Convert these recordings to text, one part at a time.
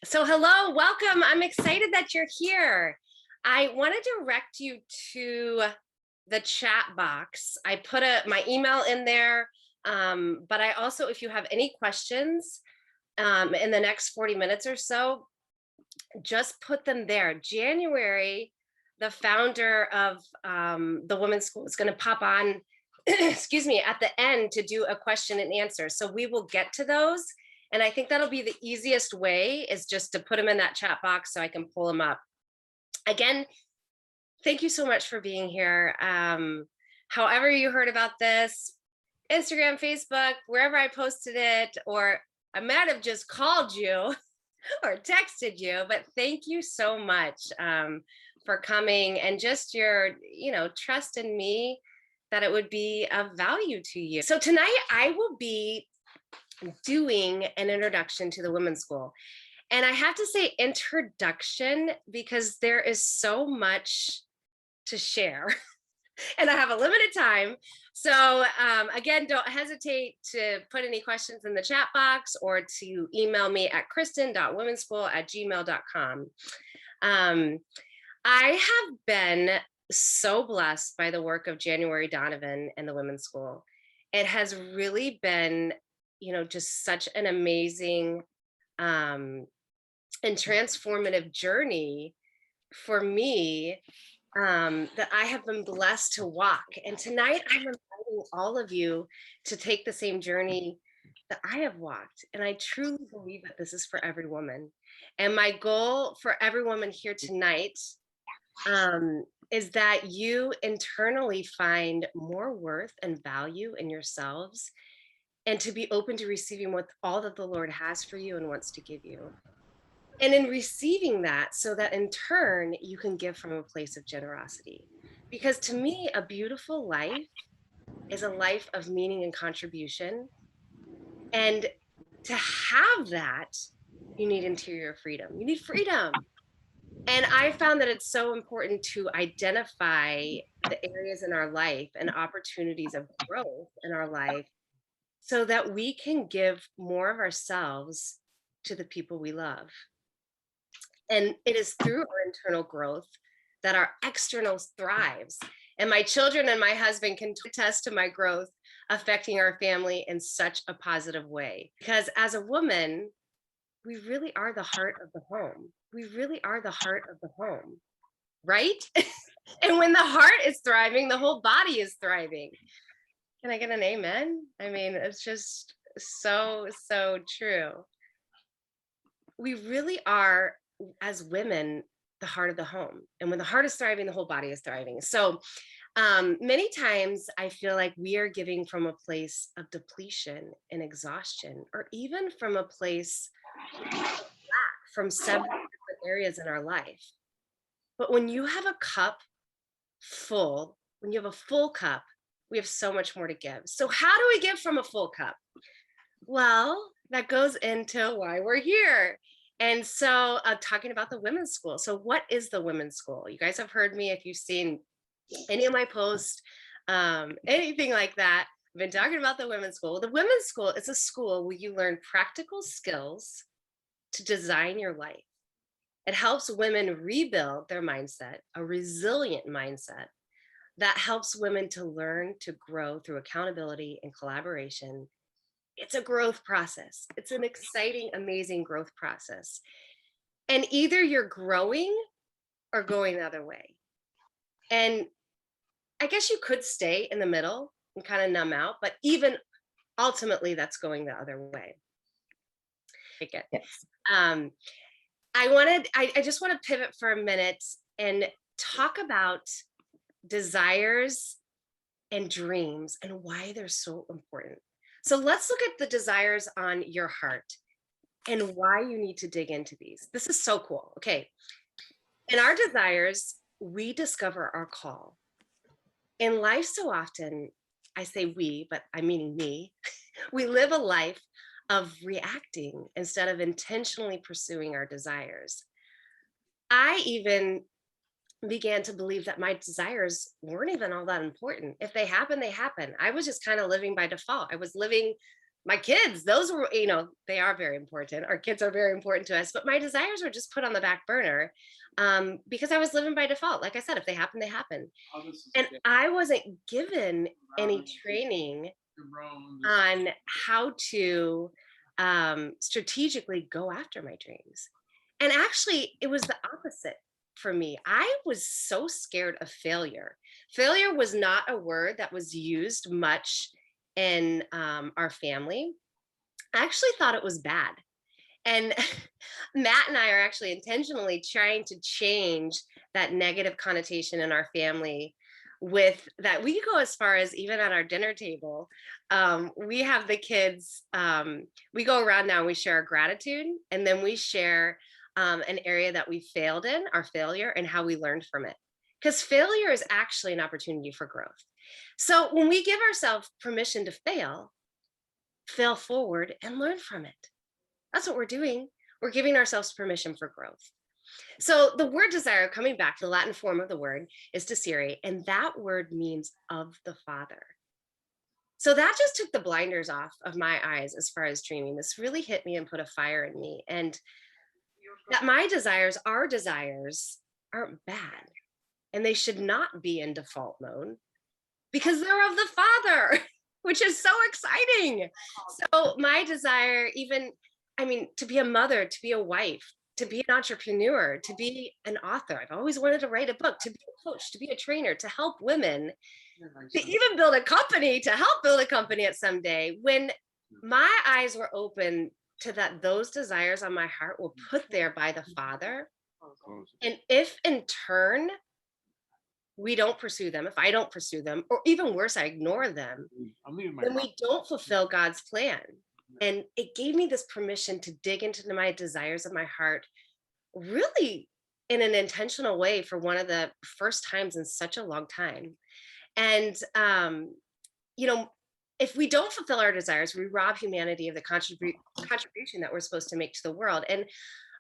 So hello, welcome. I'm excited that you're here. I want to direct you to the chat box. I put my email in there, but I also, if you have any questions in the next 40 minutes or so, just put them there. January, the founder of the Women's School is going to pop on, excuse me, at the end to do a question and answer. So we will get to those. And I think that'll be the easiest way is just to put them in that chat box so I can pull them up. Again, thank you so much for being here. However you heard about this, Instagram, Facebook, wherever I posted it, or I might have just called you or texted you, but thank you so much for coming and just your, trust in me that it would be of value to you. So tonight I will be doing an introduction to the Women's School. And I have to say introduction because there is so much to share and I have a limited time. So again, don't hesitate to put any questions in the chat box or to email me at kristen.womenschool@gmail.com. I have been so blessed by the work of January Donovan and the Women's School. It has really been, just such an amazing and transformative journey for me that I have been blessed to walk. And tonight I'm inviting all of you to take the same journey that I have walked. And I truly believe that this is for every woman. And my goal for every woman here tonight is that you internally find more worth and value in yourselves and to be open to receiving what all that the Lord has for you and wants to give you. And in receiving that, so that in turn, you can give from a place of generosity. Because to me, a beautiful life is a life of meaning and contribution. And to have that, you need interior freedom. You need freedom. And I found that it's so important to identify the areas in our life and opportunities of growth in our life so that we can give more of ourselves to the people we love. And it is through our internal growth that our external thrives. And my children and my husband can attest to my growth affecting our family in such a positive way. Because as a woman, we really are the heart of the home. We really are the heart of the home, right? And when the heart is thriving, the whole body is thriving. Can I get an amen? I mean, it's just so, so true. We really are, as women, the heart of the home. And when the heart is thriving, the whole body is thriving. So many times I feel like we are giving from a place of depletion and exhaustion, or even from a place of lack from several different areas in our life. But when you have a cup full, when you have a full cup, we have so much more to give. So how do we give from a full cup? Well, that goes into why we're here. And so talking about the Women's School. So what is the Women's School? You guys have heard me if you've seen any of my posts, anything like that. I've been talking about the Women's School. The Women's School is a school where you learn practical skills to design your life. It helps women rebuild their mindset, a resilient mindset that helps women to learn to grow through accountability and collaboration. It's a growth process. It's an exciting, amazing growth process. And either you're growing or going the other way. And I guess you could stay in the middle and kind of numb out, but even ultimately that's going the other way. Yes. I just want to pivot for a minute and talk about desires and dreams and why they're so important. So let's look at the desires on your heart and why you need to dig into these. This is so cool. Okay. In our desires, we discover our call. In life, so often, I say we, but I'm meaning me, we live a life of reacting instead of intentionally pursuing our desires. I even began to believe that my desires weren't even all that important. If they happen, they happen. I was just kind of living by default. I was living my kids, those were, they are very important. Our kids are very important to us, but my desires were just put on the back burner, because I was living by default. Like I said, if they happen, they happen. And I wasn't given any training on how to strategically go after my dreams. And actually, it was the opposite for me. I was so scared of failure. Failure was not a word that was used much in our family. I actually thought it was bad. And Matt and I are actually intentionally trying to change that negative connotation in our family with that. We go as far as even at our dinner table. We have the kids, we go around now and we share our gratitude, and then we share an area that we failed in, our failure, and how we learned from it. Because failure is actually an opportunity for growth. So when we give ourselves permission to fail forward and learn from it. That's what we're doing. We're giving ourselves permission for growth. So the word desire, coming back to the Latin form of the word, is desire, and that word means of the Father. So that just took the blinders off of my eyes as far as dreaming. This really hit me and put a fire in me. And that my desires, our desires, aren't bad. And they should not be in default mode because they're of the Father, which is so exciting. So my desire, even, I mean, to be a mother, to be a wife, to be an entrepreneur, to be an author. I've always wanted to write a book, to be a coach, to be a trainer, to help women, to even build a company, to help build a company at some day. When my eyes were open to that, those desires on my heart were put there by the Father. And if in turn we don't pursue them, if I don't pursue them, or even worse, I ignore them, then we don't fulfill God's plan. And it gave me this permission to dig into my desires of my heart, really in an intentional way for one of the first times in such a long time. And, you know, if we don't fulfill our desires, we rob humanity of the contribution that we're supposed to make to the world. And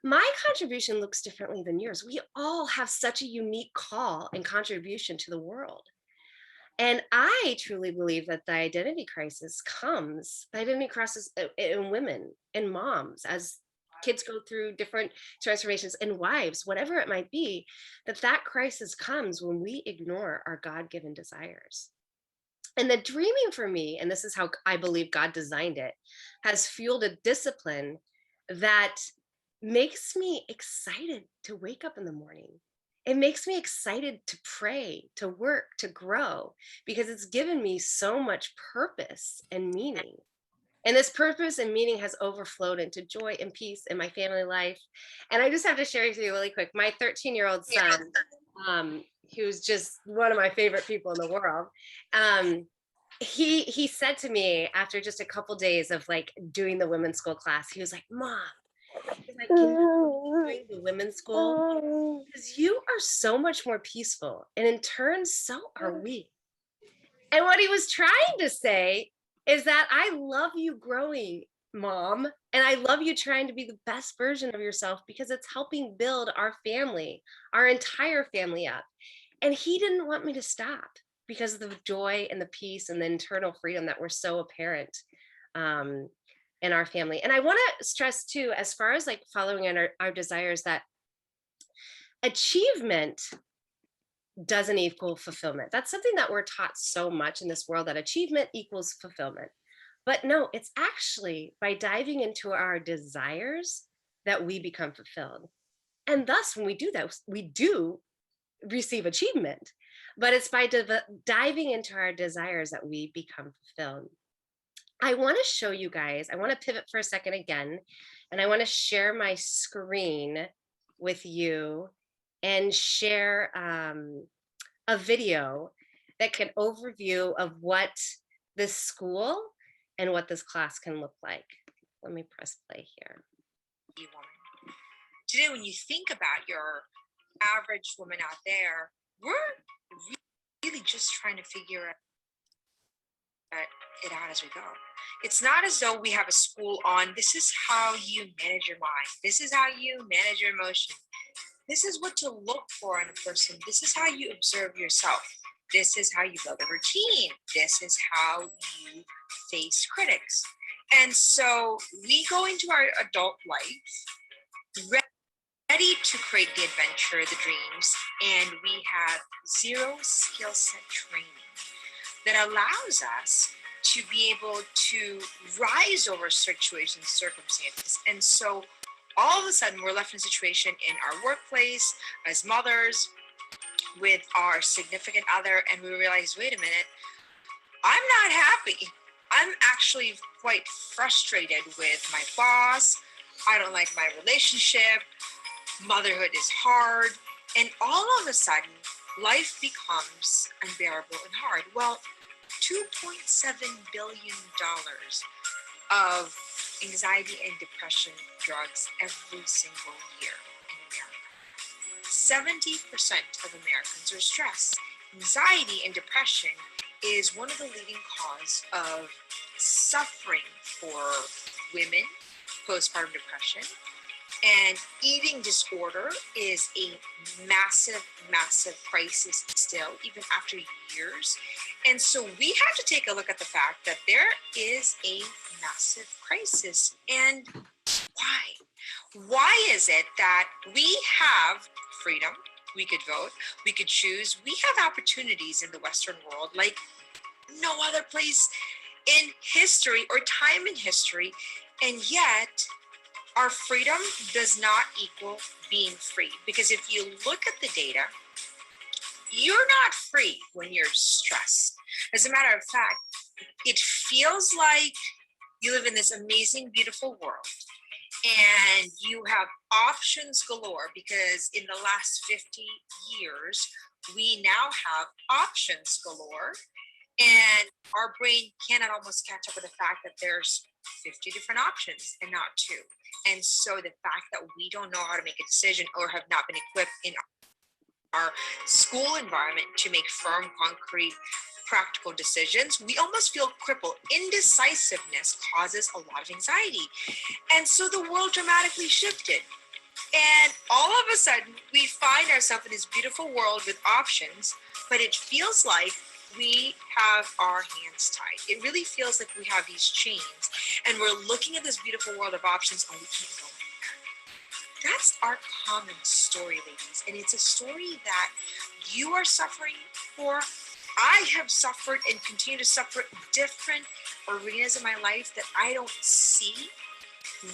my contribution looks differently than yours. We all have such a unique call and contribution to the world. And I truly believe that the identity crisis in women and moms as kids go through different transformations, and wives, whatever it might be, that crisis comes when we ignore our God-given desires. And the dreaming for me, and this is how I believe God designed it, has fueled a discipline that makes me excited to wake up in the morning. It makes me excited to pray, to work, to grow, because it's given me so much purpose and meaning. And this purpose and meaning has overflowed into joy and peace in my family life. And I just have to share with you really quick. My 13-year-old son, who's just one of my favorite people in the world, he said to me after just a couple days of like doing the women's school class, he was like, "Mom," he's like, "can you keep doing the women's school? Because you are so much more peaceful, and in turn, so are we." And what he was trying to say is that I love you growing, Mom, and I love you trying to be the best version of yourself because it's helping build our family, our entire family up. And he didn't want me to stop because of the joy and the peace and the internal freedom that were so apparent um, in our family. And I want to stress too, as far as like following in our desires, that achievement doesn't equal fulfillment. That's something that we're taught so much in this world, that achievement equals fulfillment. But no, it's actually by diving into our desires that we become fulfilled. And thus, when we do that, we do receive achievement. But it's by diving into our desires that we become fulfilled. I want to show you guys, I want to pivot for a second again, and I want to share my screen with you and share a video that can overview of what this school and what this class can look like. Let me press play here. Today, when you think about your average woman out there, we're really just trying to figure it out as we go. It's not as though we have a school on this is how you manage your mind, this is how you manage your emotion, this is what to look for in a person, this is how you observe yourself, this is how you build a routine, this is how you face critics. And so we go into our adult life ready to create the adventure, the dreams, and we have zero skill set training that allows us to be able to rise over situations, circumstances. And so all of a sudden, we're left in a situation in our workplace as mothers with our significant other, and we realize, wait a minute, I'm not happy. I'm actually quite frustrated with my boss. I don't like my relationship. Motherhood is hard. And all of a sudden, life becomes unbearable and hard. Well, $2.7 billion of anxiety and depression drugs every single year in America. 70% of Americans are stressed. Anxiety and depression is one of the leading cause of suffering for women, postpartum depression, and eating disorder is a massive, massive crisis still, even after years. And so we have to take a look at the fact that there is a massive crisis. And why? Why is it that we have freedom? We could vote, we could choose, we have opportunities in the Western world like no other place in history or time in history. And yet, our freedom does not equal being free. Because if you look at the data, you're not free when you're stressed. As a matter of fact, it feels like you live in this amazing, beautiful world and you have options galore because in the last 50 years, we now have options galore. And our brain cannot almost catch up with the fact that there's 50 different options and not two. And so the fact that we don't know how to make a decision or have not been equipped in our school environment to make firm, concrete, practical decisions, we almost feel crippled. Indecisiveness causes a lot of anxiety. And so the world dramatically shifted. And all of a sudden, we find ourselves in this beautiful world with options, but it feels like we have our hands tied. It really feels like we have these chains and we're looking at this beautiful world of options and we can't go anywhere. That's our common story, ladies. And it's a story that you are suffering for. I have suffered and continue to suffer in different arenas of my life that I don't see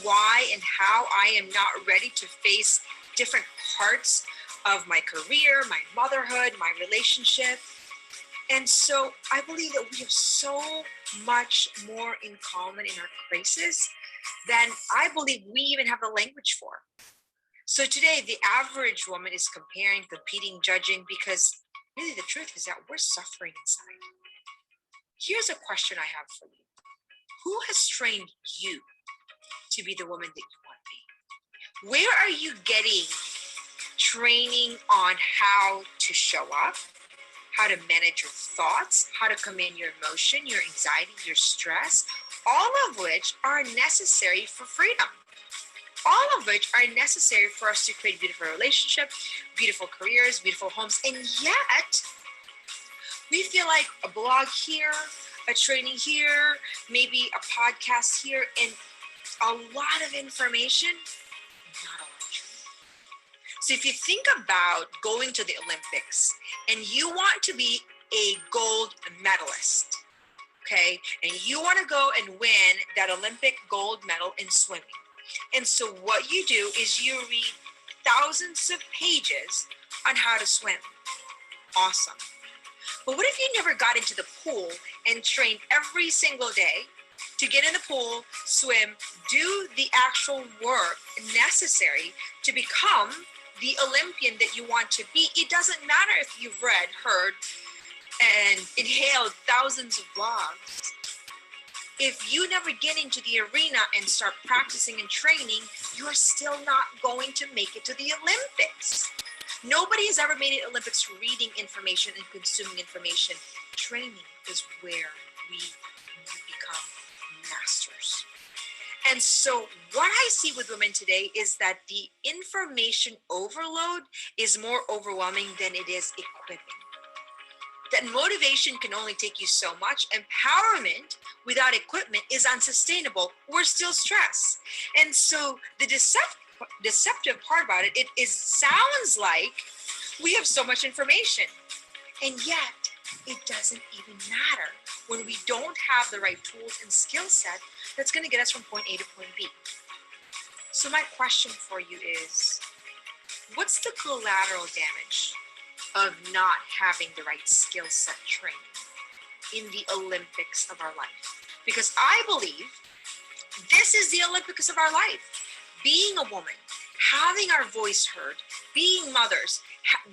why and how I am not ready to face different parts of my career, my motherhood, my relationship. And so I believe that we have so much more in common in our crisis than I believe we even have the language for. So today, the average woman is comparing, competing, judging, because really the truth is that we're suffering inside. Here's a question I have for you. Who has trained you to be the woman that you want to be? Where are you getting training on how to show up, how to manage your thoughts, how to command your emotion, your anxiety, your stress, all of which are necessary for freedom? All of which are necessary for us to create beautiful relationships, beautiful careers, beautiful homes. And yet, we feel like a blog here, a training here, maybe a podcast here, and a lot of information, not a lot of truth. So if you think about going to the Olympics and you want to be a gold medalist, okay, and you want to go and win that Olympic gold medal in swimming. And so what you do is you read thousands of pages on how to swim. Awesome. But what if you never got into the pool and trained every single day to get in the pool, swim, do the actual work necessary to become the Olympian that you want to be? It doesn't matter if you've read, heard, and inhaled thousands of blogs. If you never get into the arena and start practicing and training, you're still not going to make it to the Olympics. Nobody has ever made it Olympics reading information and consuming information. Training is where we become masters. And so what I see with women today is that the information overload is more overwhelming than it is equipping. that motivation can only take you so much. Empowerment without equipment is unsustainable. We're still stressed. And so the deceptive part about it, sounds like we have so much information. And yet it doesn't even matter when we don't have the right tools and skill set that's going to get us from point A to point B. So my question for you is, what's the collateral damage of not having the right skill set training in the Olympics of our life? Because I believe this is the Olympics of our life. Being a woman, having our voice heard, being mothers,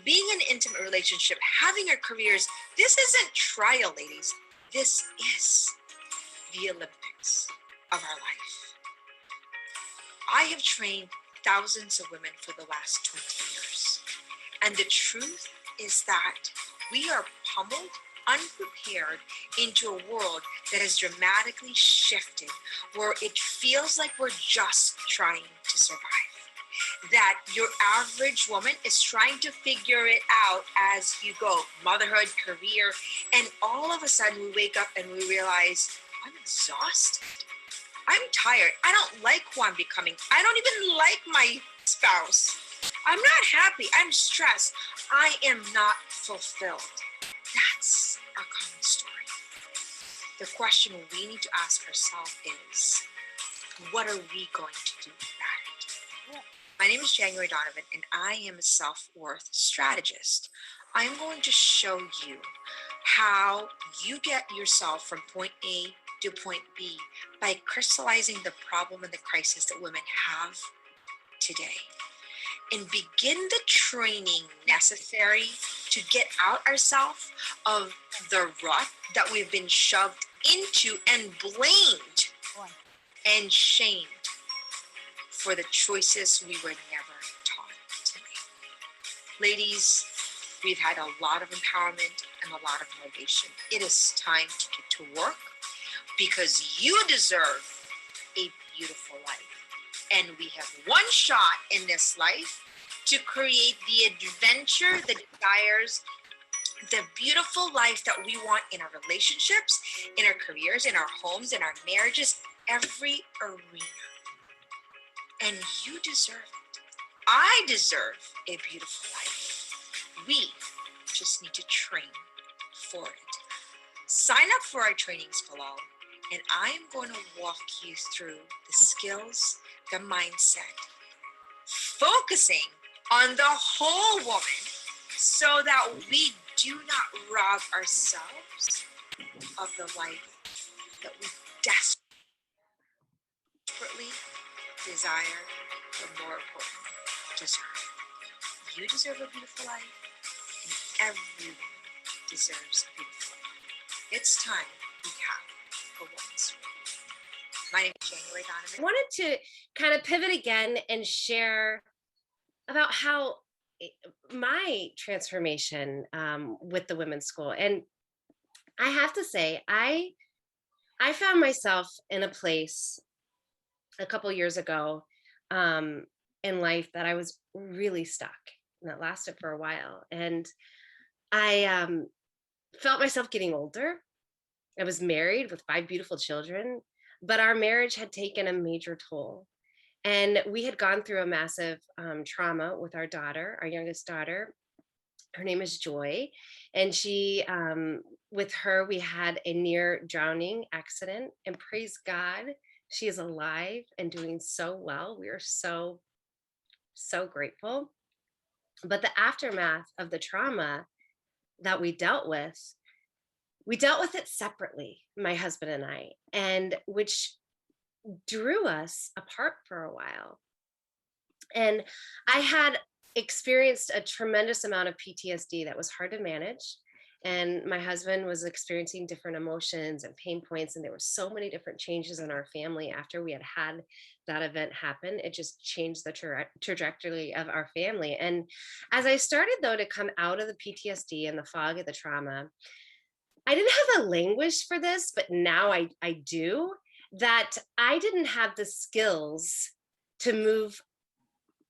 being in an intimate relationship, having our careers. This isn't trial, ladies. This is the Olympics of our life. I have trained thousands of women for the last 20 years. And the truth is that we are pummeled, unprepared into a world that has dramatically shifted, where it feels like we're just trying to survive. That your average woman is trying to figure it out as you go, motherhood, career, and all of a sudden we wake up and we realize, I'm exhausted. I'm tired. I don't like who I'm becoming. I don't even like my spouse. I'm not happy. I'm stressed. I am not fulfilled. That's our common story. The question we need to ask ourselves is, what are we going to do about it? My name is January Donovan, and I am a self-worth strategist. I'm going to show you how you get yourself from point A to point B by crystallizing the problem and the crisis that women have today, and begin the training necessary to get out ourselves of the rut that we've been shoved into and blamed and shamed for the choices we were never taught to make. Ladies, we've had a lot of empowerment and a lot of motivation. It is time to get to work, because you deserve a beautiful life. And we have one shot in this life to create the adventure, the desires, the beautiful life that we want in our relationships, in our careers, in our homes, in our marriages, every arena. And you deserve it. I deserve a beautiful life. We just need to train for it. Sign up for our trainings below, and I'm going to walk you through the skills, the mindset, focusing on the whole woman so that we do not rob ourselves of the life that we desperately desire, but more importantly, deserve. You deserve a beautiful life, and everyone deserves a beautiful life. It's time we have a woman's world. My name is January Donovan. I wanted to kind of pivot again and share about how my transformation with the women's school. And I have to say, I found myself in a place a couple years ago in life that I was really stuck, and that lasted for a while. And I felt myself getting older. I was married with 5 beautiful children, but our marriage had taken a major toll. And we had gone through a massive trauma with our daughter, our youngest daughter. Her name is Joy. And she, with her, we had a near drowning accident. And praise God, she is alive and doing so well. We are so, so grateful. But the aftermath of the trauma that we dealt with it separately, my husband and I, and which drew us apart for a while. And I had experienced a tremendous amount of PTSD that was hard to manage. And my husband was experiencing different emotions and pain points. And there were so many different changes in our family after we had that event happen. It just changed the trajectory of our family. And as I started, though, to come out of the PTSD and the fog of the trauma, I didn't have a language for this, but now I do, that I didn't have the skills to move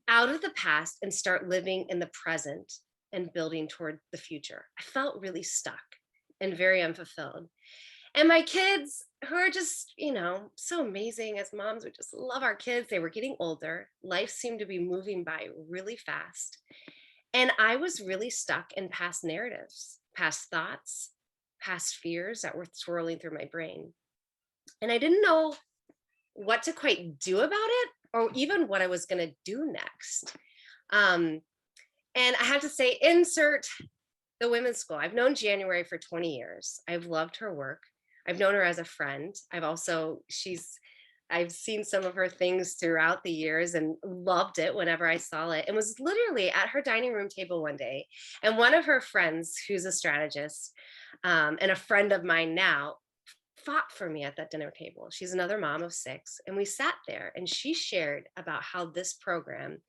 out of the past and start living in the present and building toward the future. I felt really stuck and very unfulfilled. And my kids, who are just, so amazing as moms, we just love our kids. They were getting older. Life seemed to be moving by really fast. And I was really stuck in past narratives, past thoughts, past fears that were swirling through my brain. And I didn't know what to quite do about it or even what I was going to do next. Um, and I have to say, insert the women's school. I've known January for 20 years. I've loved her work. I've known her as a friend. I've seen some of her things throughout the years and loved it whenever I saw it, and was literally at her dining room table one day. And one of her friends, who's a strategist and a friend of mine now, fought for me at that dinner table. She's another mom of six. And we sat there and she shared about how this program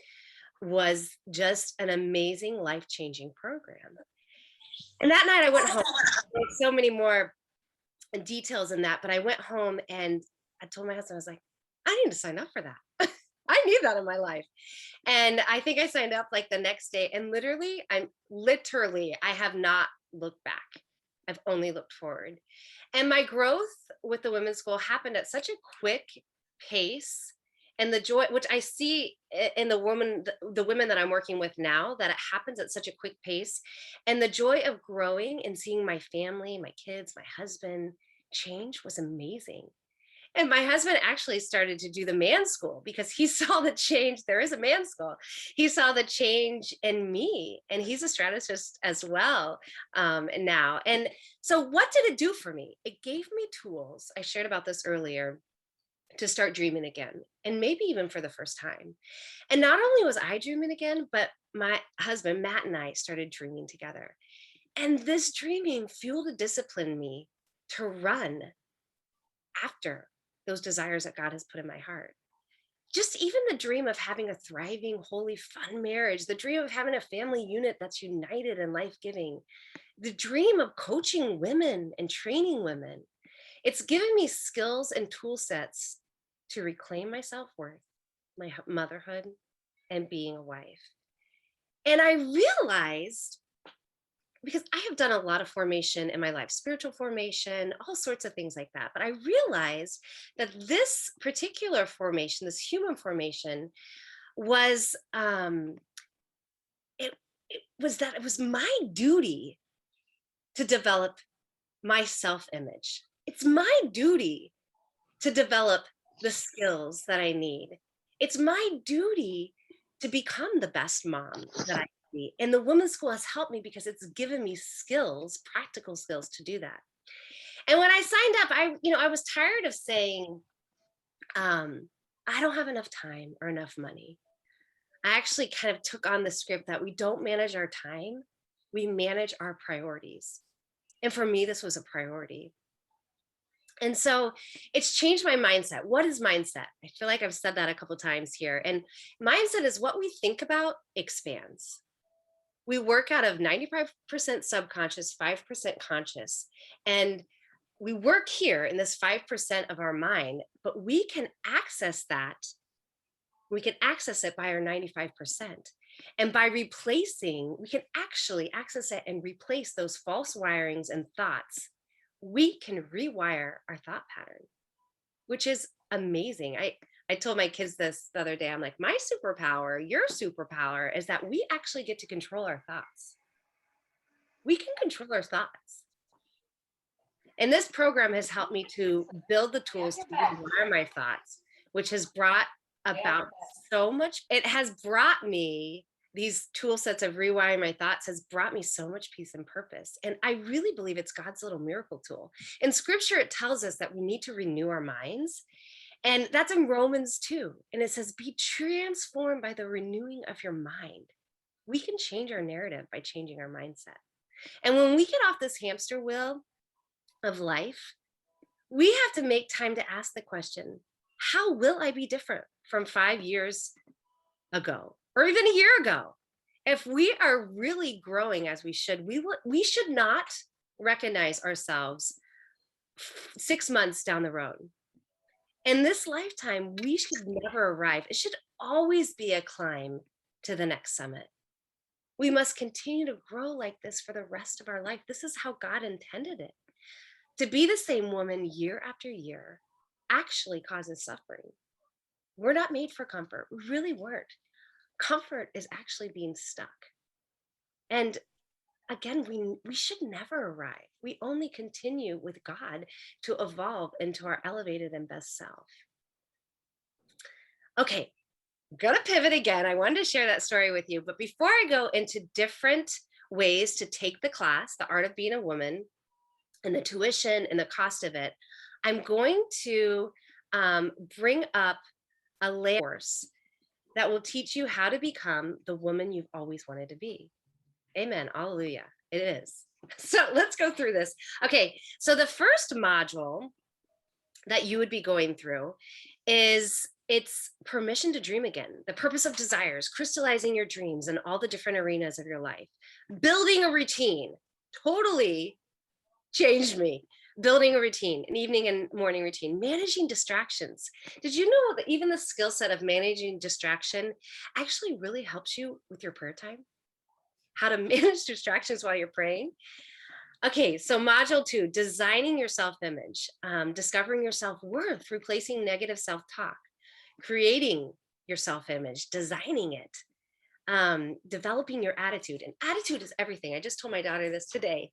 was just an amazing, life changing program. And that night I went home. There's so many more details in that, but I went home and I told my husband, I was like, I need to sign up for that. I need that in my life. And I think I signed up like the next day. And I have not looked back. I've only looked forward. And my growth with the women's school happened at such a quick pace. And the joy, which I see in the women that I'm working with now, that it happens at such a quick pace. And the joy of growing and seeing my family, my kids, my husband change was amazing. And my husband actually started to do the man school because he saw the change. There is a man school. He saw the change in me, and he's a strategist as well now. And so, what did it do for me? It gave me tools. I shared about this earlier, to start dreaming again, and maybe even for the first time. And not only was I dreaming again, but my husband, Matt, and I started dreaming together. And this dreaming fueled and disciplined me to run after those desires that God has put in my heart. Just even the dream of having a thriving, holy, fun marriage, the dream of having a family unit that's united and life giving, the dream of coaching women and training women. It's given me skills and tool sets to reclaim my self worth, my motherhood, and being a wife. And I realized, because I have done a lot of formation in my life, spiritual formation, all sorts of things like that. But I realized that this particular formation, this human formation, was it was my duty to develop my self-image. It's my duty to develop the skills that I need. It's my duty to become the best mom that I can be. And the women's school has helped me because it's given me skills, practical skills to do that. And when I signed up, I was tired of saying, I don't have enough time or enough money. I actually kind of took on the script that we don't manage our time, we manage our priorities. And for me, this was a priority. And so it's changed my mindset. What is mindset? I feel like I've said that a couple times here. And mindset is what we think about expands. We work out of 95% subconscious, 5% conscious. And we work here in this 5% of our mind, but we can access that. We can access it by our 95%. And by replacing, we can actually access it and replace those false wirings and thoughts. We can rewire our thought pattern, which is amazing. I told my kids this the other day. I'm like, my superpower, your superpower is that we actually get to control our thoughts. We can control our thoughts. And this program has helped me to build the tools to rewire my thoughts, which has brought about so much. It has brought me these tool sets of rewiring my thoughts has brought me so much peace and purpose. And I really believe it's God's little miracle tool. In scripture, it tells us that we need to renew our minds. And that's in Romans 2. And it says, be transformed by the renewing of your mind. We can change our narrative by changing our mindset. And when we get off this hamster wheel of life, we have to make time to ask the question, how will I be different from 5 years ago or even a year ago? If we are really growing as we should, we should not recognize ourselves 6 months down the road. In this lifetime, we should never arrive. It should always be a climb to the next summit. We must continue to grow like this for the rest of our life. This is how God intended it. To be the same woman year after year actually causes suffering. We're not made for comfort. We really weren't. Comfort is actually being stuck. And again, we should never arrive. We only continue with God to evolve into our elevated and best self. Okay, I'm gonna pivot again. I wanted to share that story with you, but before I go into different ways to take the class, The Art of Being a Woman, and the tuition and the cost of it, I'm going to bring up a course that will teach you how to become the woman you've always wanted to be. Amen. Hallelujah. It is. So let's go through this. Okay. So the first module that you would be going through is it's permission to dream again, the purpose of desires, crystallizing your dreams in all the different arenas of your life, building a routine. Totally changed me. Building a routine, an evening and morning routine, managing distractions. Did you know that even the skill set of managing distraction actually really helps you with your prayer time? How to manage distractions while you're praying? Okay, so module two, designing your self image, discovering your self worth, replacing negative self talk, creating your self image, designing it, developing your attitude. And attitude is everything. I just told my daughter this today,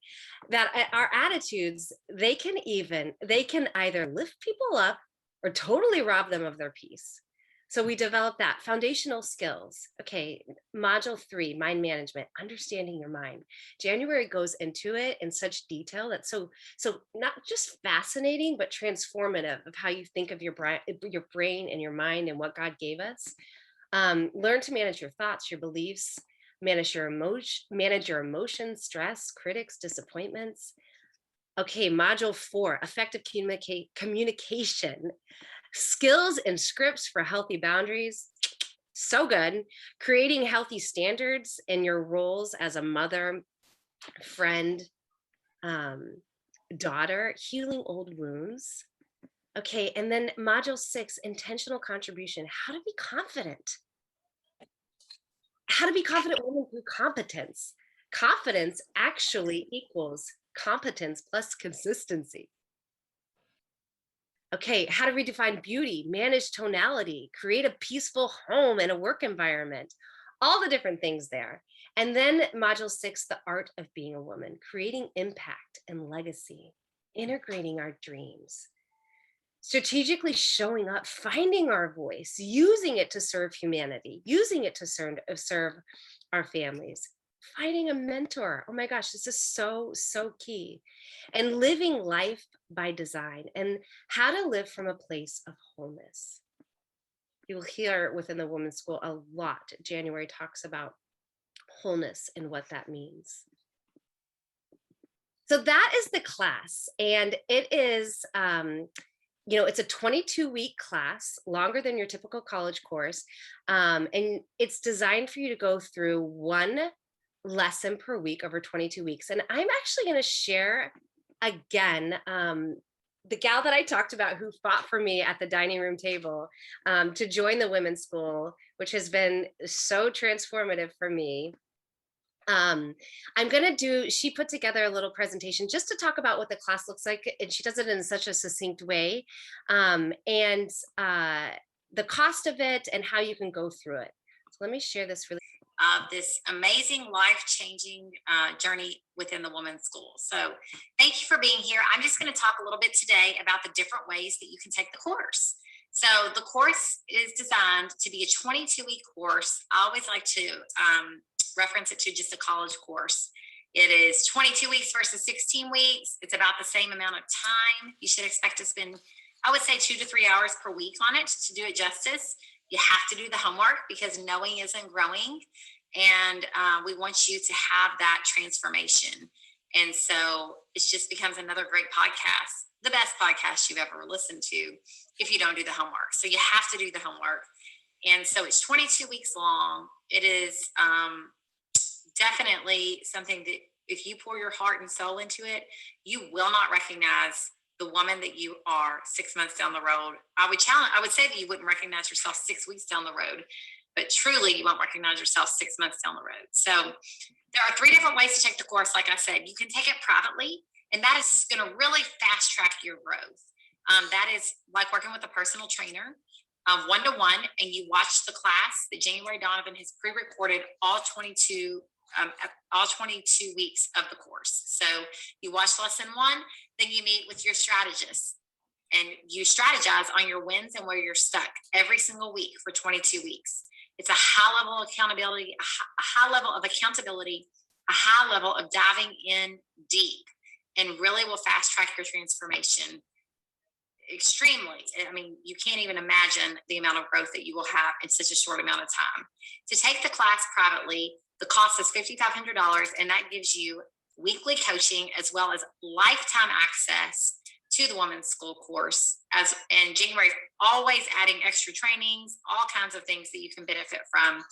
that our attitudes, they can either lift people up or totally rob them of their peace. So we develop that foundational skills. Okay, module three, mind management, understanding your mind. January goes into it in such detail that's so not just fascinating but transformative of how you think of your brain and your mind and what God gave us. Learn to manage your thoughts, your beliefs, manage your emotions, stress, critics, disappointments. Okay, module four, effective communication, skills and scripts for healthy boundaries. So good. Creating healthy standards in your roles as a mother, friend, um, daughter, healing old wounds. Okay, and then module six, intentional contribution, how to be confident. How to be confident women through competence. Confidence actually equals competence plus consistency. Okay, how to redefine beauty, manage tonality, create a peaceful home and a work environment, all the different things there. And then module six, the art of being a woman, creating impact and legacy, integrating our dreams, strategically showing up, finding our voice, using it to serve humanity, using it to serve our families, finding a mentor. Oh my gosh, this is so key. And living life by design and how to live from a place of wholeness. You will hear within the Women's School a lot. January talks about wholeness and what that means. So that is the class, and it is it's a 22-week class, longer than your typical college course. And it's designed for you to go through one lesson per week over 22 weeks. And I'm actually going to share again the gal that I talked about who fought for me at the dining room table to join the women's school, which has been so transformative for me. I'm gonna do, she put together a little presentation just to talk about what the class looks like, and she does it in such a succinct way, and the cost of it and how you can go through it. So let me share this really. This amazing life-changing journey within the women's school. So thank you for being here. I'm just going to talk a little bit today about the different ways that you can take the course. So the course is designed to be a 22-week course. I always like to reference it to just a college course. It is 22 weeks versus 16 weeks. It's about the same amount of time. You should expect to spend, I would say, 2 to 3 hours per week on it to do it justice. You have to do the homework because knowing isn't growing. And we want you to have that transformation. And so it just becomes another great podcast, the best podcast you've ever listened to if you don't do the homework. So you have to do the homework. And so it's 22 weeks long. It is definitely something that if you pour your heart and soul into it, you will not recognize the woman that you are 6 months down the road. I would say that you wouldn't recognize yourself 6 weeks down the road, but truly you won't recognize yourself 6 months down the road. So there are 3 different ways to take the course. Like I said, you can take it privately, and that is going to really fast track your growth. That is like working with a personal trainer, 1-to-1, and you watch the class that January Donovan has pre-recorded all 22 weeks of the course. So you watch lesson 1, then you meet with your strategist and you strategize on your wins and where you're stuck every single week for 22 weeks. It's a high level of accountability, a high level of accountability, a high level of diving in deep, and really will fast track your transformation extremely. I mean, you can't even imagine the amount of growth that you will have in such a short amount of time. To take the class privately, the cost is $5,500, and that gives you weekly coaching as well as lifetime access to the women's school course. As in January, always adding extra trainings, all kinds of things that you can benefit from.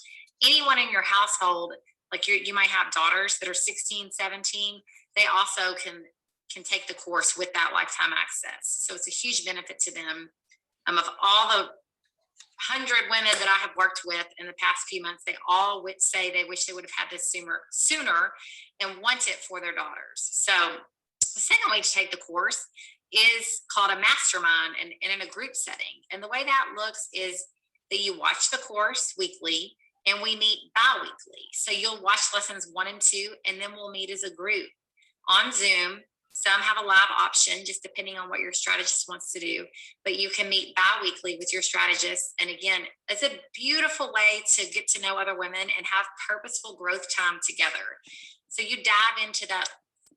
Anyone in your household, like you might have daughters that are 16, 17, they also can take the course with that lifetime access. So it's a huge benefit to them. Of all the 100 women that I have worked with in the past few months, they all would say they wish they would have had this sooner and want it for their daughters. So the second way to take the course is called a mastermind and in a group setting. And the way that looks is that you watch the course weekly and we meet bi-weekly. So you'll watch lessons 1 and 2, and then we'll meet as a group on Zoom. Some have a live option, just depending on what your strategist wants to do. But you can meet bi-weekly with your strategist. And again, it's a beautiful way to get to know other women and have purposeful growth time together. So you dive into that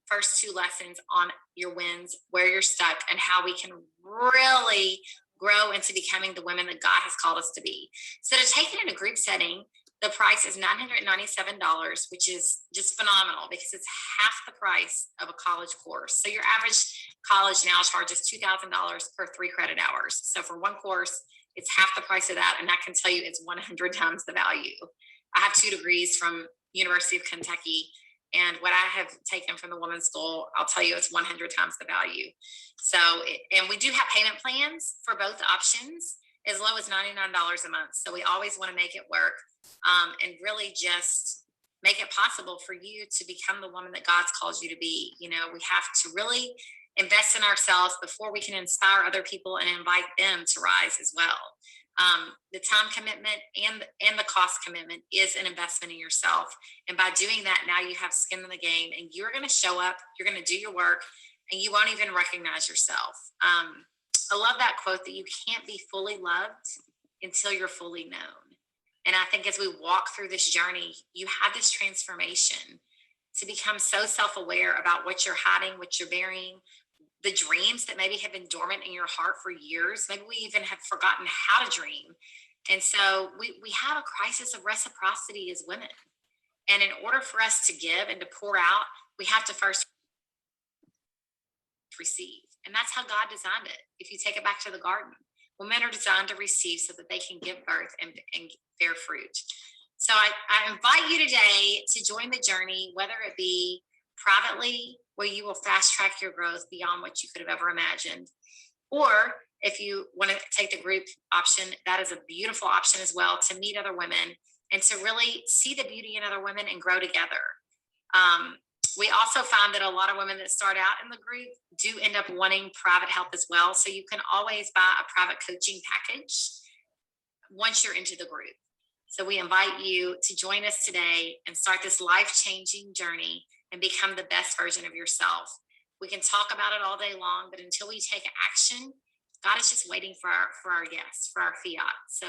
first 2 lessons on your wins, where you're stuck, and how we can really grow into becoming the women that God has called us to be. So to take it in a group setting, the price is $997, which is just phenomenal because it's half the price of a college course. So your average college now charges $2,000 per 3 credit hours. So for one course, it's half the price of that. And I can tell you it's 100 times the value. I have 2 degrees from University of Kentucky. And what I have taken from the women's school, I'll tell you, it's 100 times the value. So, and we do have payment plans for both options, as low as $99 a month. So we always want to make it work, and really just make it possible for you to become the woman that God's called you to be. You know, we have to really invest in ourselves before we can inspire other people and invite them to rise as well. The time commitment and the cost commitment is an investment in yourself. And by doing that, now you have skin in the game, and you're going to show up, you're going to do your work, and you won't even recognize yourself. I love that quote that you can't be fully loved until you're fully known. And I think as we walk through this journey, you have this transformation to become so self-aware about what you're hiding, what you're burying, the dreams that maybe have been dormant in your heart for years. Maybe we even have forgotten how to dream. And so we have a crisis of reciprocity as women. And in order for us to give and to pour out, we have to first receive. And that's how God designed it. If you take it back to the garden, women are designed to receive so that they can give birth and bear fruit. So I invite you today to join the journey, whether it be privately, where you will fast track your growth beyond what you could have ever imagined, or if you want to take the group option, that is a beautiful option as well, to meet other women and to really see the beauty in other women and grow together. We also find that a lot of women that start out in the group do end up wanting private help as well. So you can always buy a private coaching package once you're into the group. So we invite you to join us today and start this life-changing journey and become the best version of yourself. We can talk about it all day long, but until we take action, God is just waiting for our yes, for our fiat. So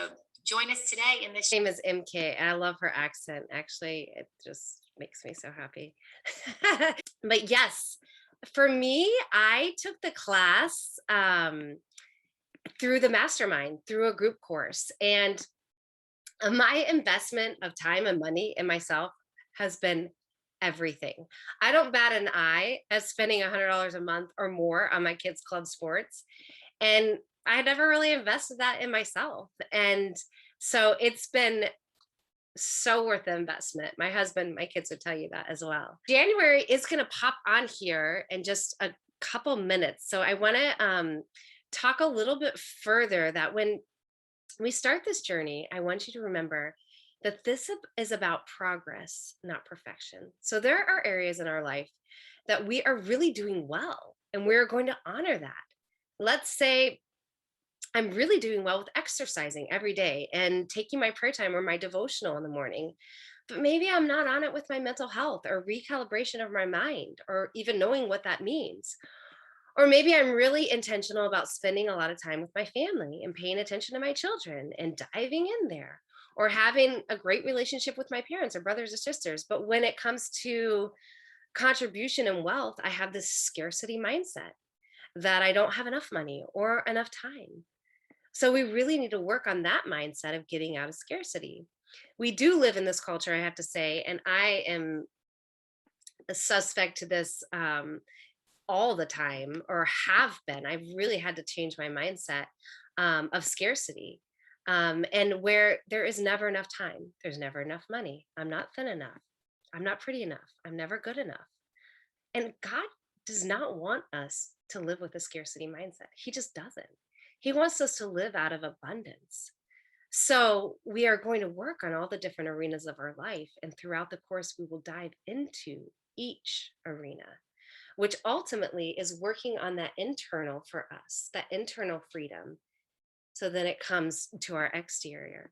join us today in this. Her name is MK, and I love her accent. Actually, it just makes me so happy. But yes, for me, I took the class through the mastermind, through a group course. And my investment of time and money in myself has been everything. I don't bat an eye at spending $100 a month or more on my kids' club sports. And I never really invested that in myself. And so it's been so worth the investment. My husband, my kids would tell you that as well. January is going to pop on here in just a couple minutes. So I want to talk a little bit further that when we start this journey, I want you to remember that this is about progress, not perfection. So there are areas in our life that we are really doing well, and we're going to honor that. Let's say I'm really doing well with exercising every day and taking my prayer time or my devotional in the morning. But maybe I'm not on it with my mental health or recalibration of my mind or even knowing what that means. Or maybe I'm really intentional about spending a lot of time with my family and paying attention to my children and diving in there, or having a great relationship with my parents or brothers or sisters. But when it comes to contribution and wealth, I have this scarcity mindset that I don't have enough money or enough time. So we really need to work on that mindset of getting out of scarcity. We do live in this culture, I have to say, and I am a suspect to this all the time, or have been. I've really had to change my mindset of scarcity. And where there is never enough time, there's never enough money. I'm not thin enough. I'm not pretty enough. I'm never good enough. And God does not want us to live with a scarcity mindset. He just doesn't. He wants us to live out of abundance. So we are going to work on all the different arenas of our life. And throughout the course, we will dive into each arena, which ultimately is working on that internal for us, that internal freedom. So then it comes to our exterior.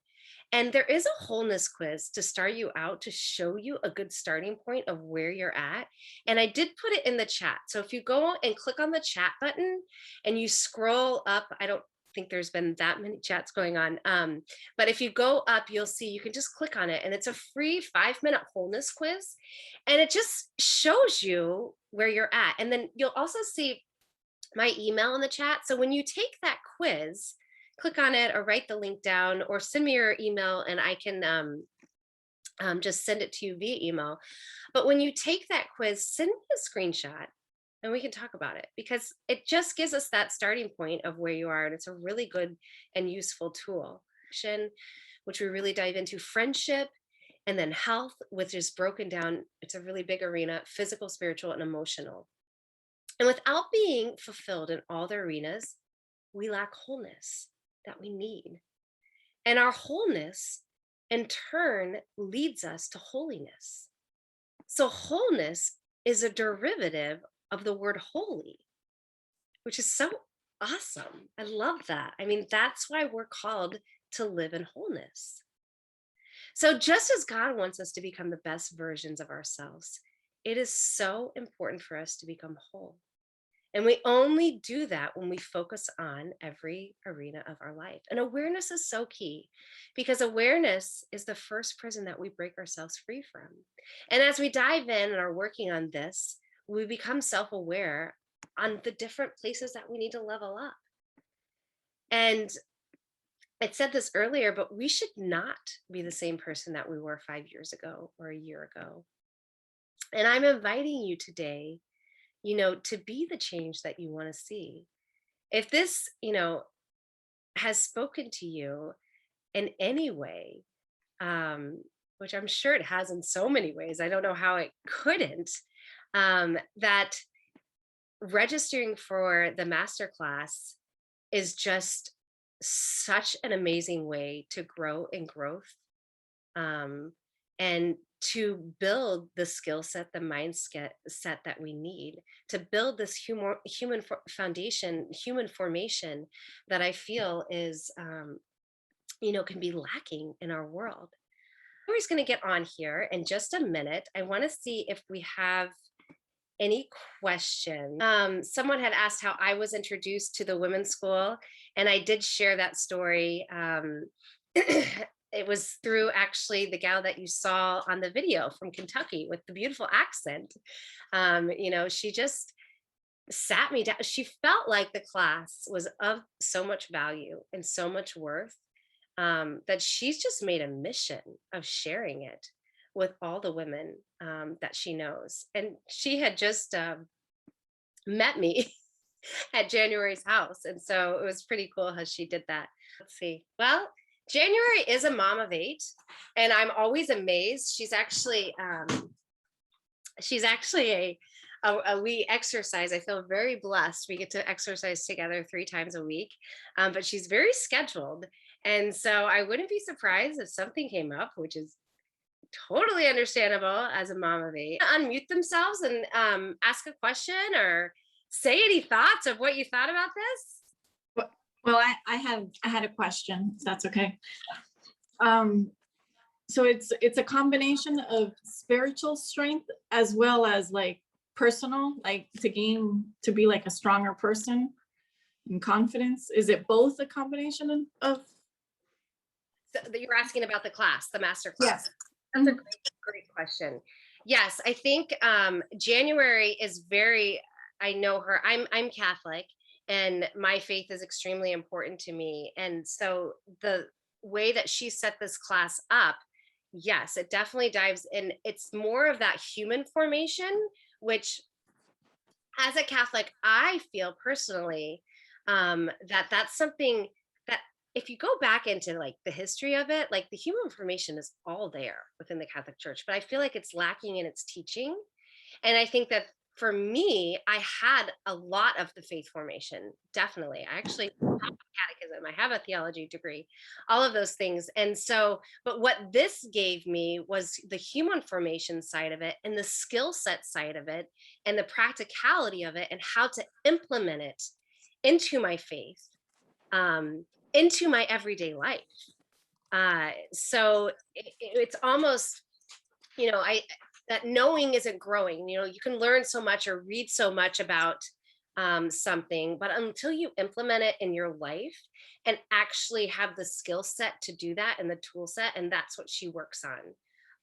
And there is a wholeness quiz to start you out to show you a good starting point of where you're at. And I did put it in the chat. So if you go and click on the chat button and you scroll up, I don't think there's been that many chats going on. But if you go up, you'll see you can just click on it, and it's a free 5-minute wholeness quiz. And it just shows you where you're at. And then you'll also see my email in the chat. So when you take that quiz, click on it or write the link down or send me your email, and I can just send it to you via email. But when you take that quiz, send me a screenshot and we can talk about it, because it just gives us that starting point of where you are. And it's a really good and useful tool, which we really dive into friendship, and then health, which is broken down. It's a really big arena: physical, spiritual, and emotional. And without being fulfilled in all the arenas, we lack wholeness that we need. And our wholeness in turn leads us to holiness. So wholeness is a derivative of the word holy, which is so awesome. I love that. I mean, that's why we're called to live in wholeness. So just as God wants us to become the best versions of ourselves, it is so important for us to become whole. And we only do that when we focus on every arena of our life. And awareness is so key, because awareness is the first prison that we break ourselves free from. And as we dive in and are working on this, we become self-aware on the different places that we need to level up. And I said this earlier, but we should not be the same person that we were 5 years ago or a year ago. And I'm inviting you today, to be the change that you want to see. If this, has spoken to you in any way, which I'm sure it has in so many ways, I don't know how it couldn't, that registering for the masterclass is just such an amazing way to grow in growth, and to build the skill set, the mindset set that we need to build this human foundation, human formation that I feel is, can be lacking in our world. We're just going to get on here in just a minute. I want to see if we have any questions. Someone had asked how I was introduced to the women's school, and I did share that story. It was through actually the gal that you saw on the video from Kentucky with the beautiful accent. She just sat me down. She felt like the class was of so much value and so much worth, that she's just made a mission of sharing it with all the women that she knows. And she had just met me at January's house. And so it was pretty cool how she did that. Let's see. Well, January is a mom of 8, and I'm always amazed. She's actually we exercise. I feel very blessed. We get to exercise together 3 times a week, but she's very scheduled. And so I wouldn't be surprised if something came up, which is totally understandable as a mom of eight. Unmute themselves and ask a question or say any thoughts of what you thought about this. Well, I had a question, if that's okay. So it's a combination of spiritual strength as well as like personal, like to be like a stronger person and confidence. Is it both a combination of? So that you're asking about the class, the master class. Yes. That's a great question. Yes, I think January is very, I know her. I'm Catholic and my faith is extremely important to me. And so the way that she set this class up, yes, it definitely dives in. It's more of that human formation, which as a Catholic, I feel personally that that's something that if you go back into like the history of it, like the human formation is all there within the Catholic Church, but I feel like it's lacking in its teaching. And I think that for me, I had a lot of the faith formation. Definitely. I actually have a catechism, I have a theology degree, all of those things. And so, but what this gave me was the human formation side of it and the skill set side of it and the practicality of it and how to implement it into my faith, into my everyday life. So it's almost, I that knowing isn't growing. You can learn so much or read so much about something, but until you implement it in your life and actually have the skill set to do that and the tool set, and that's what she works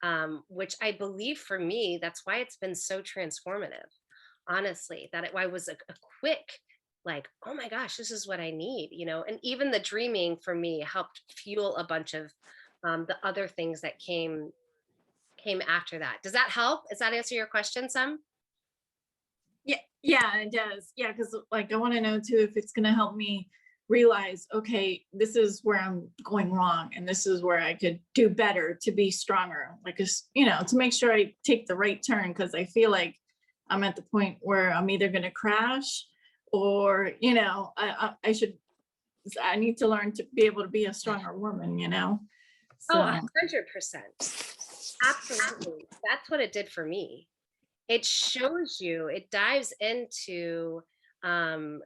on, which I believe for me, that's why it's been so transformative. Honestly, that I was a quick, like, oh my gosh, this is what I need, and even the dreaming for me helped fuel a bunch of the other things that came after that. Does that help? Does that answer your question some? Yeah, it does. Yeah, because like I want to know too if it's going to help me realize, okay, this is where I'm going wrong, and this is where I could do better to be stronger. Like, to make sure I take the right turn, because I feel like I'm at the point where I'm either going to crash, or I need to learn to be able to be a stronger woman. Oh, So 100%. Absolutely. That's what it did for me. It shows you, it dives into um,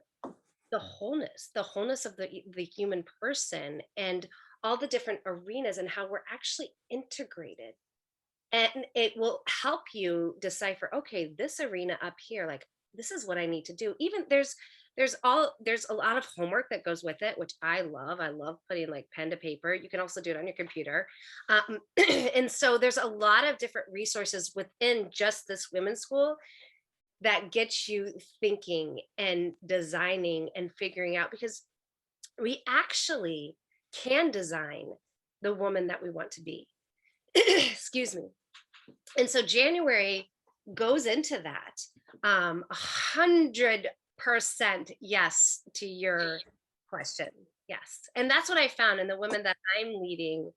the wholeness of the human person and all the different arenas and how we're actually integrated. And it will help you decipher, okay, this arena up here, like this is what I need to do. Even there's a lot of homework that goes with it, which I love putting like pen to paper. You can also do it on your computer. And so there's a lot of different resources within just this women's school that gets you thinking and designing and figuring out, because we actually can design the woman that we want to be. Excuse me. And so January goes into that. 100% yes to your question. Yes. And that's what I found in the women that I'm leading,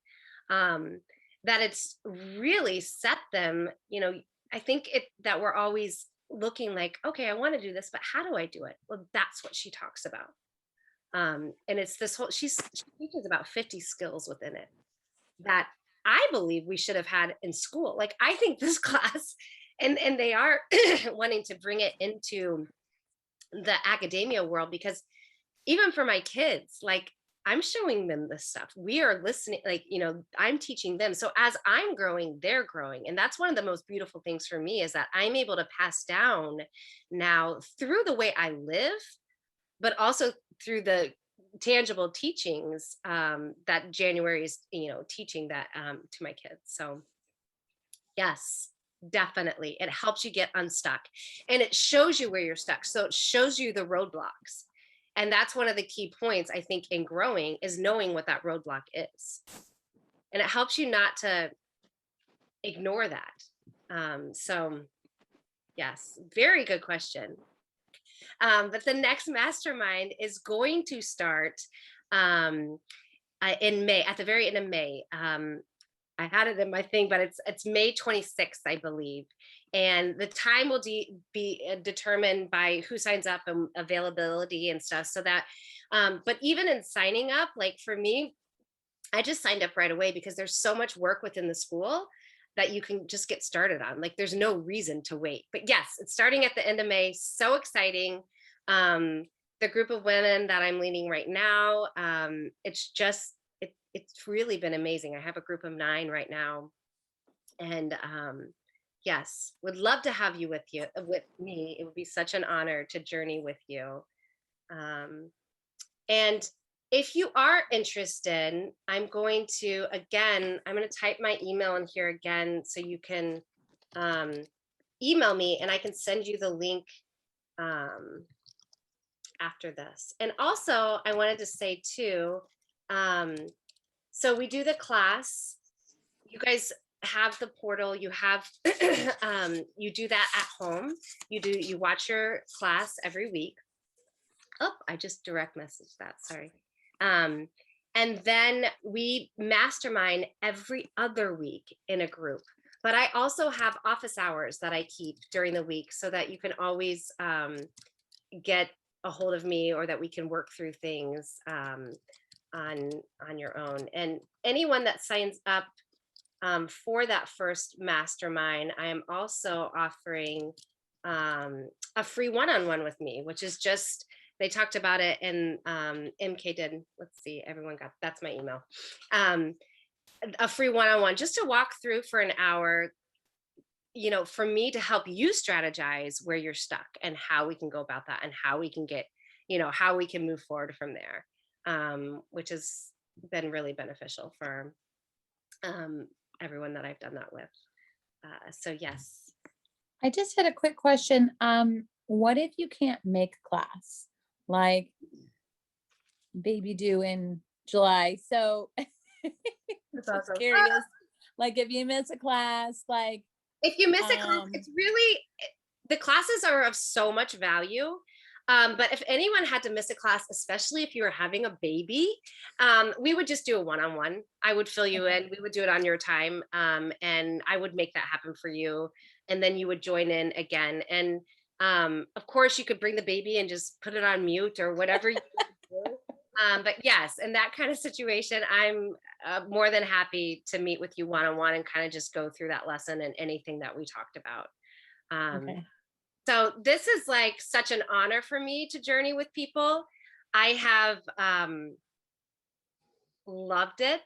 that it's really set them, I think that we're always looking like, okay, I want to do this, but how do I do it? Well, that's what she talks about. And it's this whole, she teaches about 50 skills within it that I believe we should have had in school. Like, I think this class, and they are wanting to bring it into the academia world, because even for my kids, like, I'm showing them this stuff. We are listening, like, I'm teaching them. So as I'm growing, they're growing. And that's one of the most beautiful things for me, is that I'm able to pass down now through the way I live, but also through the tangible teachings that January is, teaching that to my kids. So yes, definitely. It helps you get unstuck, and it shows you where you're stuck. So it shows you the roadblocks. And that's one of the key points, I think, in growing, is knowing what that roadblock is. And it helps you not to ignore that. So yes, very good question. But the next mastermind is going to start in May, at the very end of May. I had it in my thing, but it's May 26th, I believe. And the time will be determined by who signs up and availability and stuff. So that, but even in signing up, like for me, I just signed up right away because there's so much work within the school that you can just get started on. Like there's no reason to wait. But yes, it's starting at the end of May. So exciting. Um, the group of women that I'm leading right now, it's really been amazing. I have a group of 9 right now, and yes, would love to have you with me. It would be such an honor to journey with you. Um, and if you are interested, I'm going to type my email in here again so you can um, email me and I can send you the link um, after this. And also, I wanted to say too, um, so we do the class. You guys have the portal. You have you do that at home. You watch your class every week. Oh, I just direct messaged that. Sorry. Um, and then we mastermind every other week in a group. But I also have office hours that I keep during the week so that you can always get a hold of me, or that we can work through things on your own. And anyone that signs up for that first mastermind, I am also offering a free one-on-one with me, which is just, they talked about it and MK did. Let's see, everyone got, that's my email. A free one-on-one just to walk through for an hour, for me to help you strategize where you're stuck and how we can go about that and how we can get, how we can move forward from there, which has been really beneficial for everyone that I've done that with. So yes. I just had a quick question. What if you can't make class? Like baby due in July. So That's just awesome. curious. Like if you miss a class, like If you miss a class, it's really, the classes are of so much value. But if anyone had to miss a class, especially if you were having a baby, we would just do a one-on-one. I would fill you in. We would do it on your time. And I would make that happen for you. And then you would join in again. And of course, you could bring the baby and just put it on mute or whatever you do. But yes, in that kind of situation, I'm more than happy to meet with you one-on-one and kind of just go through that lesson and anything that we talked about. okay. So this is like such an honor for me to journey with people. I have loved it.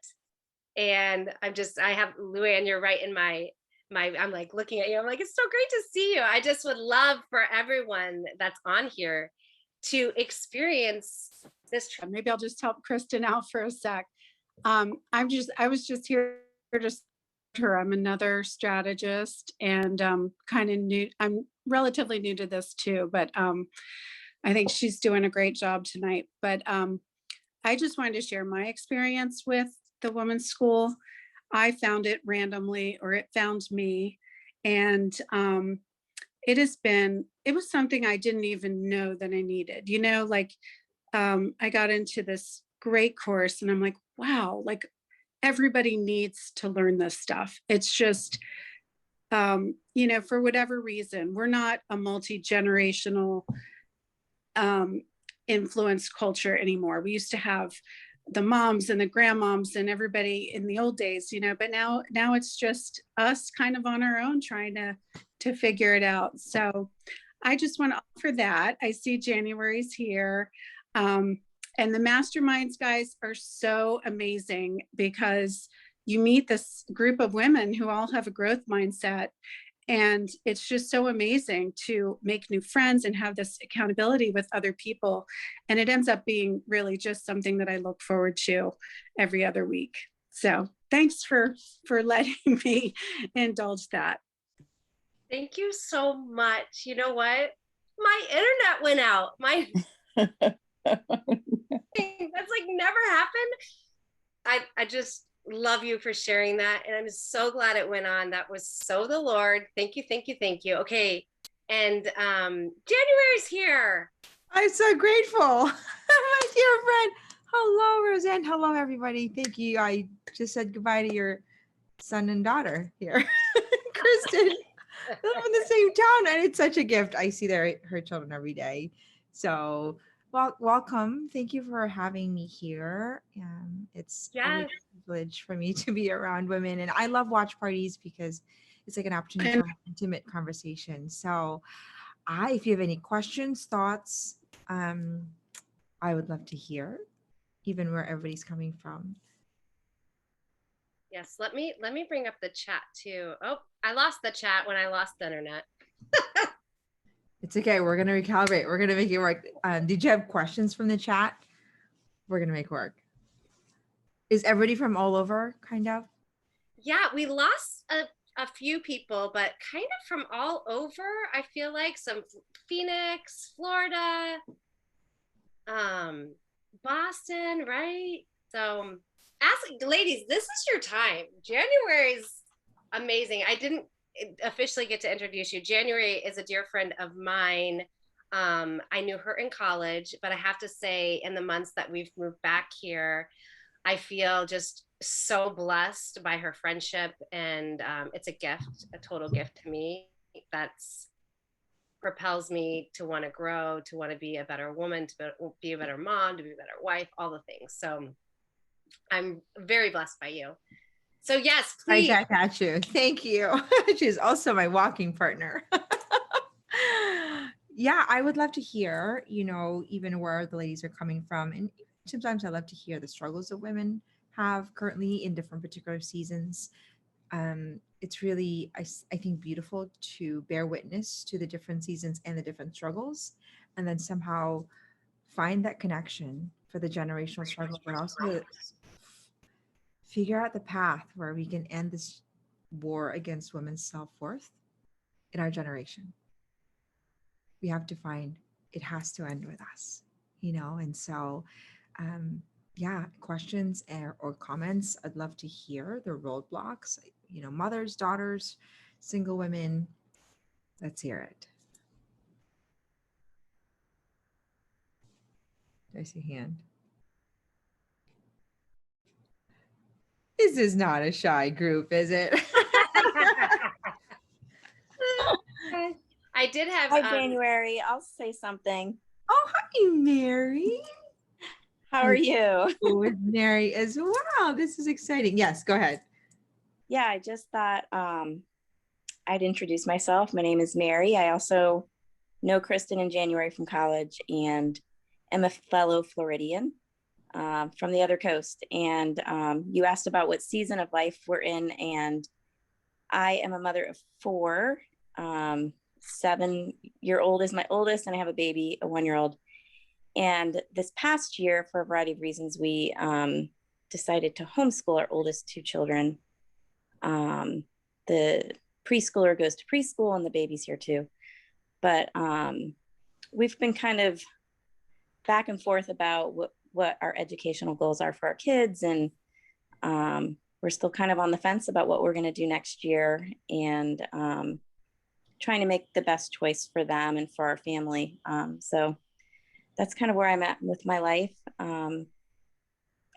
And I have Luann, you're right in I'm like looking at you. I'm like, it's so great to see you. I just would love for everyone that's on here to experience this. Maybe I'll just help Kristen out for a sec. I was just here to support her. I'm another strategist and kind of new. I'm relatively new to this too, but I think she's doing a great job tonight. But I just wanted to share my experience with the women's school. I found it randomly, or it found me. And it was something I didn't even know that I needed, I got into this great course and I'm like, wow, like everybody needs to learn this stuff. It's just, for whatever reason, we're not a multi-generational influence culture anymore. We used to have the moms and the grandmoms and everybody in the old days, but now it's just us kind of on our own trying to figure it out. So I just want to offer that. I see January's here. And the masterminds guys are so amazing because you meet this group of women who all have a growth mindset. And it's just so amazing to make new friends and have this accountability with other people. And it ends up being really just something that I look forward to every other week. So thanks for letting me indulge that. Thank you so much. You know what? My internet went out. That's like never happened. I just love you for sharing that. And I'm so glad it went on. That was so the Lord. Thank you, thank you, thank you. Okay. And January's here. I'm so grateful. My dear friend. Hello, Roseanne. Hello, everybody. Thank you. I just said goodbye to your son and daughter here. Kristen, they live in the same town, and it's such a gift. I see her children every day. So welcome. Thank you for having me here. It's Yes. privilege for me to be around women. And I love watch parties because it's like an opportunity And for an intimate conversation. So if you have any questions, thoughts, I would love to hear, even where everybody's coming from. Yes, let me bring up the chat too. Oh, I lost the chat when I lost the internet. It's okay. We're going to recalibrate. We're going to make it work. Did you have questions from the chat? We're going to make it work. Is everybody from all over, kind of? Yeah, we lost a few people, but kind of from all over. I feel like some Phoenix, Florida, Boston, right? So ask ladies, this is your time. January is amazing. I didn't officially get to introduce you. January is a dear friend of mine. I knew her in college, but I have to say, in the months that we've moved back here, I feel just so blessed by her friendship, and it's a gift, a total gift to me. That's propels me to want to grow, to want to be a better woman, to be a better mom, to be a better wife, all the things. So I'm very blessed by you. So yes, please. I got you. Thank you. She's also my walking partner. Yeah, I would love to hear, even where the ladies are coming from. And sometimes I love to hear the struggles that women have currently in different particular seasons. It's really, I think, beautiful to bear witness to the different seasons and the different struggles, and then somehow find that connection for the generational struggle, but also figure out the path where we can end this war against women's self-worth in our generation. We have to find it has to end with us, and so yeah, questions or comments. I'd love to hear the roadblocks, mothers, daughters, single women. Let's hear it. Do I see a hand? This is not a shy group, is it? I did have Hi, January. I'll say something. Oh, hi, Mary. How are you? With Mary as well. This is exciting. Yes, go ahead. Yeah, I just thought I'd introduce myself. My name is Mary. I also know Kristen in January from college and am a fellow Floridian from the other coast. And you asked about what season of life we're in. And I am a mother of 4. 7-year-old is my oldest, and I have a baby, a 1-year-old. And this past year, for a variety of reasons, we decided to homeschool our oldest 2 children. The preschooler goes to preschool and the baby's here too. But we've been kind of back and forth about what our educational goals are for our kids. And we're still kind of on the fence about what we're going to do next year, and trying to make the best choice for them and for our family. So that's kind of where I'm at with my life. I'm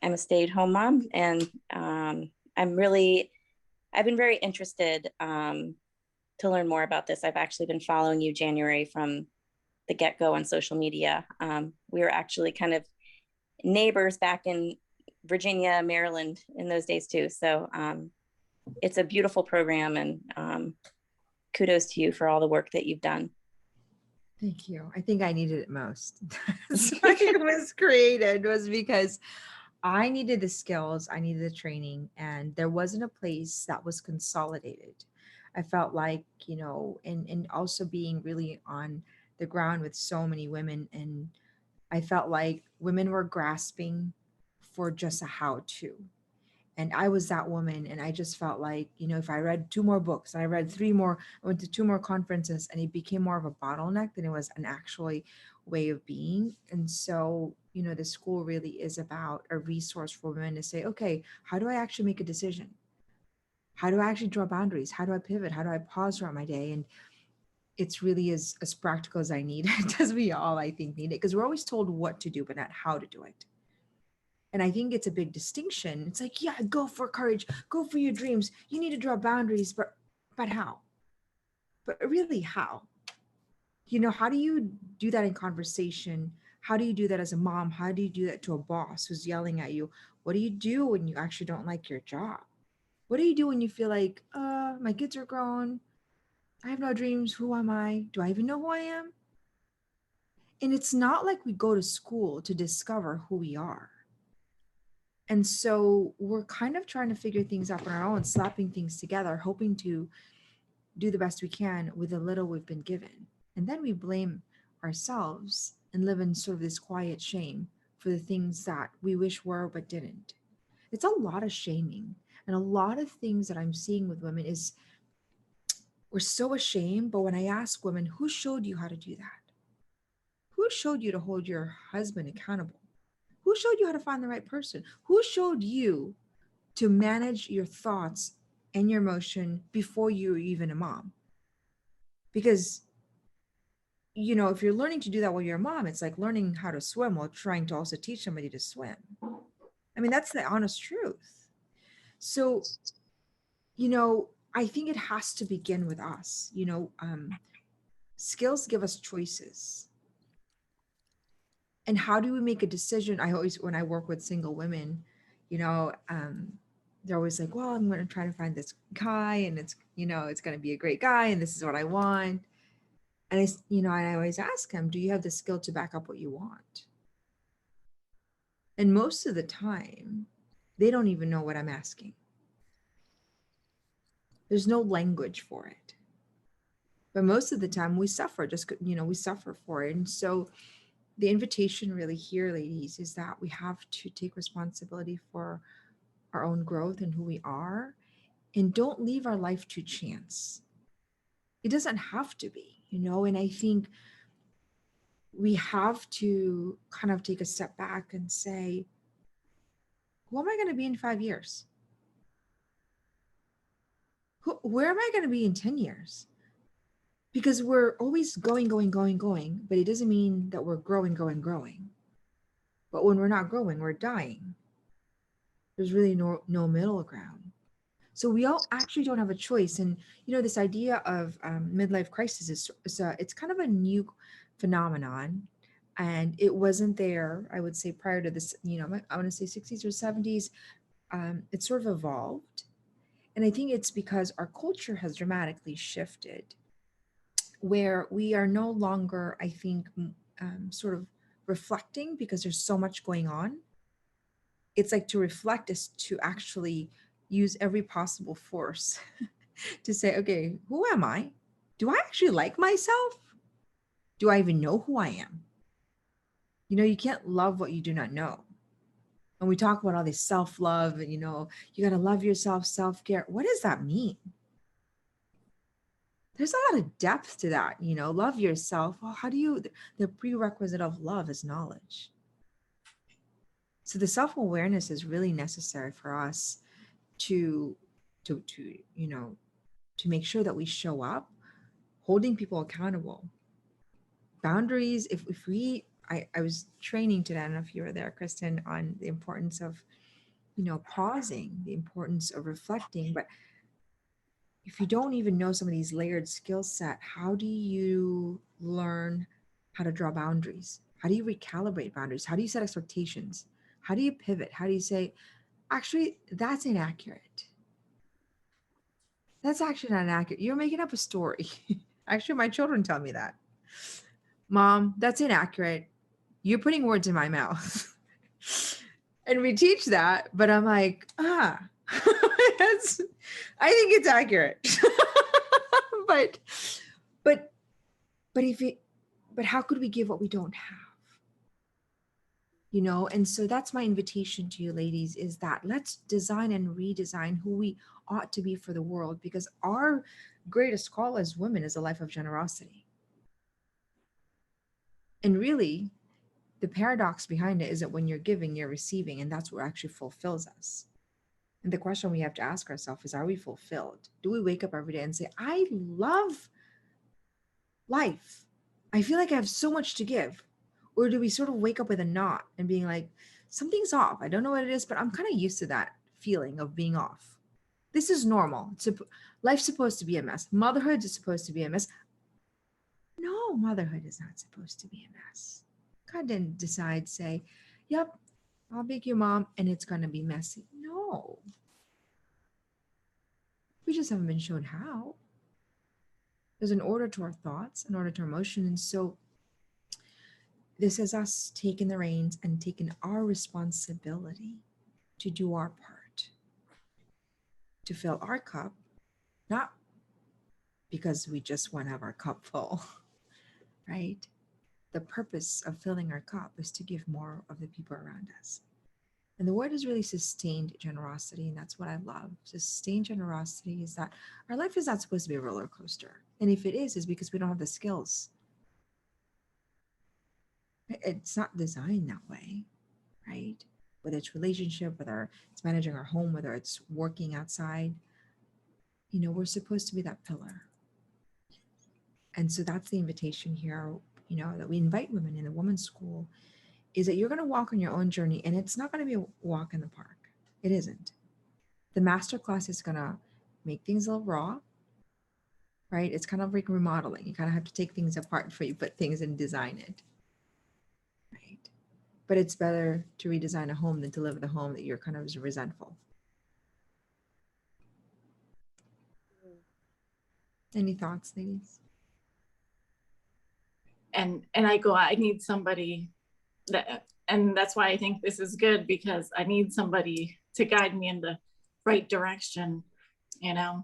a stay-at-home mom, and I've been very interested to learn more about this. I've actually been following you, January, from the get-go on social media. We were actually kind of neighbors back in Virginia, Maryland in those days too. So it's a beautiful program, and kudos to you for all the work that you've done. Thank you. I think I needed it most. That's why it was created, was because I needed the skills, I needed the training, and there wasn't a place that was consolidated. I felt like, and also being really on the ground with so many women, and I felt like women were grasping for just a how-to. And I was that woman, and I just felt like, if I read 2 more books, and I read 3 more, I went to 2 more conferences, and it became more of a bottleneck than it was an actually way of being. And so, the school really is about a resource for women to say, okay, how do I actually make a decision? How do I actually draw boundaries? How do I pivot? How do I pause throughout my day? And it's really as practical as I need it, as we all, I think, need it, because we're always told what to do, but not how to do it. And I think it's a big distinction. It's like, yeah, go for courage, go for your dreams. You need to draw boundaries, but how? But really, how? How do you do that in conversation? How do you do that as a mom? How do you do that to a boss who's yelling at you? What do you do when you actually don't like your job? What do you do when you feel like, my kids are grown? I have no dreams. Who am I? Do I even know who I am? And it's not like we go to school to discover who we are. And so we're kind of trying to figure things out on our own, slapping things together, hoping to do the best we can with the little we've been given. And then we blame ourselves and live in sort of this quiet shame for the things that we wish were but didn't. It's a lot of shaming. And a lot of things that I'm seeing with women is we're so ashamed. But when I ask women, who showed you how to do that? Who showed you to hold your husband accountable? Who showed you how to find the right person? Who showed you to manage your thoughts and your emotion before you were even a mom? Because, if you're learning to do that while you're a mom, it's like learning how to swim while trying to also teach somebody to swim. I mean, that's the honest truth. So, I think it has to begin with us. Skills give us choices. And how do we make a decision? When I work with single women, they're always like, well, I'm going to try to find this guy and it's going to be a great guy and this is what I want. And I always ask them, do you have the skill to back up what you want? And most of the time, they don't even know what I'm asking. There's no language for it. But most of the time we suffer, we suffer for it. And so the invitation really here, ladies, is that we have to take responsibility for our own growth and who we are, and don't leave our life to chance. It doesn't have to be, and I think we have to kind of take a step back and say, who am I going to be in 5 years? Where am I going to be in 10 years? Because we're always going, but it doesn't mean that we're growing. But when we're not growing, we're dying. There's really no middle ground. So we all actually don't have a choice. And, this idea of midlife crisis it's kind of a new phenomenon. And it wasn't there, I would say, prior to this, I want to say 60s or 70s. It sort of evolved. And I think it's because our culture has dramatically shifted, where we are no longer, I think, sort of reflecting because there's so much going on. It's like to reflect is to actually use every possible force to say, okay, who am I? Do I actually like myself? Do I even know who I am? You can't love what you do not know. And we talk about all this self-love and, you got to love yourself, self-care. What does that mean? There's a lot of depth to that, love yourself. Well, the prerequisite of love is knowledge. So the self-awareness is really necessary for us to make sure that we show up, holding people accountable. Boundaries, I was training today, I don't know if you were there, Kristen, on the importance of, pausing, the importance of reflecting. But if you don't even know some of these layered skill set, how do you learn how to draw boundaries? How do you recalibrate boundaries? How do you set expectations? How do you pivot? How do you say, actually, that's inaccurate? That's actually not accurate. You're making up a story. Actually, my children tell me that. Mom, that's inaccurate. You're putting words in my mouth. And we teach that, but I'm like, I think it's accurate. but how could we give what we don't have? And so that's my invitation to you, ladies, is that let's design and redesign who we ought to be for the world, because our greatest call as women is a life of generosity. And really, the paradox behind it is that when you're giving, you're receiving, and that's what actually fulfills us. And the question we have to ask ourselves is, are we fulfilled? Do we wake up every day and say, I love life. I feel like I have so much to give. Or do we sort of wake up with a knot and being like, something's off. I don't know what it is, but I'm kind of used to that feeling of being off. This is normal. Life's supposed to be a mess. Motherhood is supposed to be a mess. No, motherhood is not supposed to be a mess. God didn't say, yep, I'll be your mom and it's going to be messy. No. We just haven't been shown how. There's an order to our thoughts, an order to our emotion. And so this is us taking the reins and taking our responsibility to do our part, to fill our cup, not because we just want to have our cup full, right? The purpose of filling our cup is to give more of the people around us. And the word is really sustained generosity. And that's what I love. Sustained generosity is that our life is not supposed to be a roller coaster. And if it is because we don't have the skills. It's not designed that way, right? Whether it's relationship, whether it's managing our home, whether it's working outside, we're supposed to be that pillar. And so that's the invitation here, that we invite women in the women's school, is that you're going to walk on your own journey, and it's not going to be a walk in the park. It isn't. The masterclass is going to make things a little raw, right? It's kind of like remodeling. You kind of have to take things apart before you put things and design it, right? But it's better to redesign a home than to live in a home that you're kind of resentful. Any thoughts, ladies? And I need somebody and that's why I think this is good, because I need somebody to guide me in the right direction, Yeah,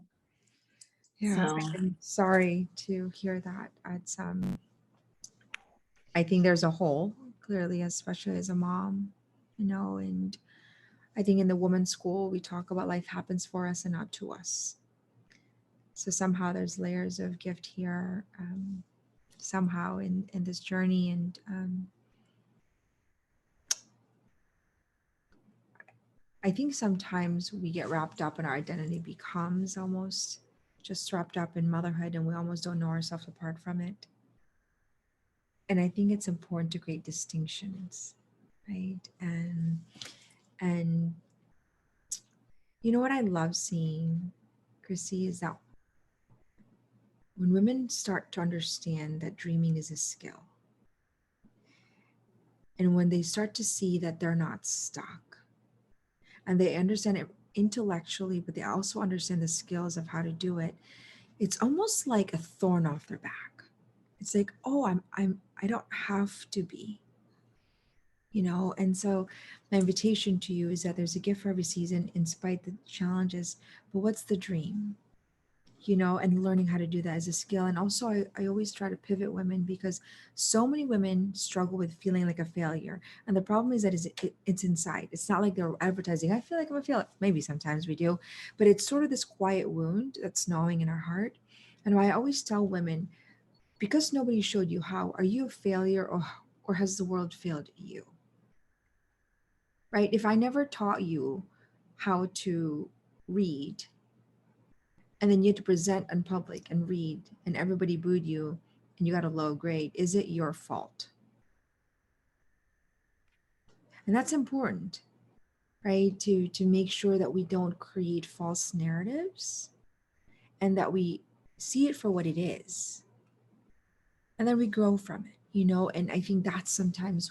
So I'm sorry to hear that. It's I think there's a hole, clearly, especially as a mom, and I think in the women's school we talk about life happens for us and not to us. So somehow there's layers of gift here, somehow in this journey, and I think sometimes we get wrapped up in our identity becomes almost just wrapped up in motherhood, and we almost don't know ourselves apart from it. And I think it's important to create distinctions, right? And what I love seeing, Chrissy, is that when women start to understand that dreaming is a skill, and when they start to see that they're not stuck, and they understand it intellectually, but they also understand the skills of how to do it, it's almost like a thorn off their back. It's like, oh, I don't have to be, and so my invitation to you is that there's a gift for every season, in spite of the challenges. But what's the dream? And learning how to do that as a skill. And also I always try to pivot women, because so many women struggle with feeling like a failure. And the problem is that it's inside. It's not like they're advertising, I feel like I'm a failure. Maybe sometimes we do, but it's sort of this quiet wound that's gnawing in our heart. And I always tell women, because nobody showed you how, are you a failure, or has the world failed you? Right? If I never taught you how to read, and then you had to present in public and read, and everybody booed you and you got a low grade, is it your fault? And that's important, right? To make sure that we don't create false narratives, and that we see it for what it is. And then we grow from it, and I think that's sometimes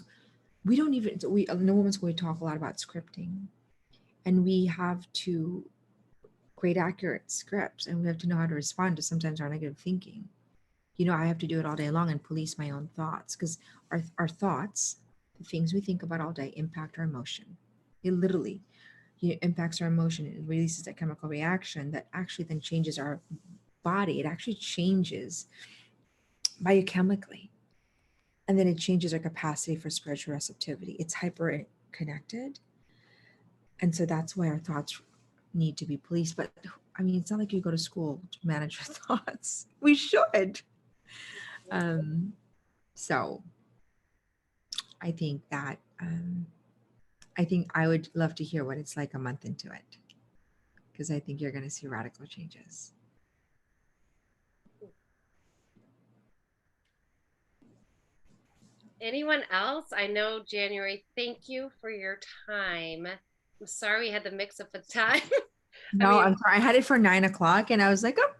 we don't even, in the women's school, we talk a lot about scripting, and we have to create accurate scripts, and we have to know how to respond to sometimes our negative thinking. I have to do it all day long and police my own thoughts, because our thoughts, the things we think about all day, impact our emotion. It literally impacts our emotion. It releases a chemical reaction that actually then changes our body. It actually changes biochemically. And then it changes our capacity for spiritual receptivity. It's hyper connected. And so that's why our thoughts need to be policed. But I mean, it's not like you go to school to manage your thoughts. We should. So I think that I would love to hear what it's like a month into it, because I think you're going to see radical changes. Anyone else? I know, January, thank you for your time. I'm sorry we had the mix up with time. No, I'm sorry. I had it for 9:00 and I was like, oh,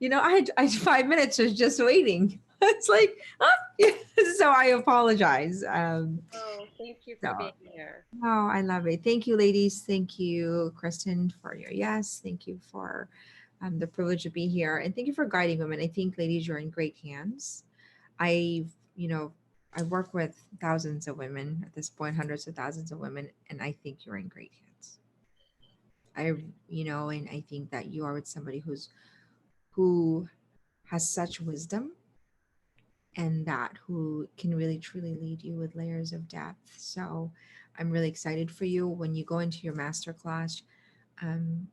I had 5 minutes. I was just waiting. It's like, oh, So I apologize. Oh, thank you for So, being here. oh, I love it. Thank you, ladies. Thank you, Kristen, for your yes. Thank you for the privilege to be here. And thank you for guiding women. I think, ladies, you're in great hands. I, you know, I work with thousands of women at this point, hundreds of thousands of women, and I think you're in great hands. And I think that you are with somebody who has such wisdom and that who can really truly lead you with layers of depth. So I'm really excited for you when you go into your master class. Um,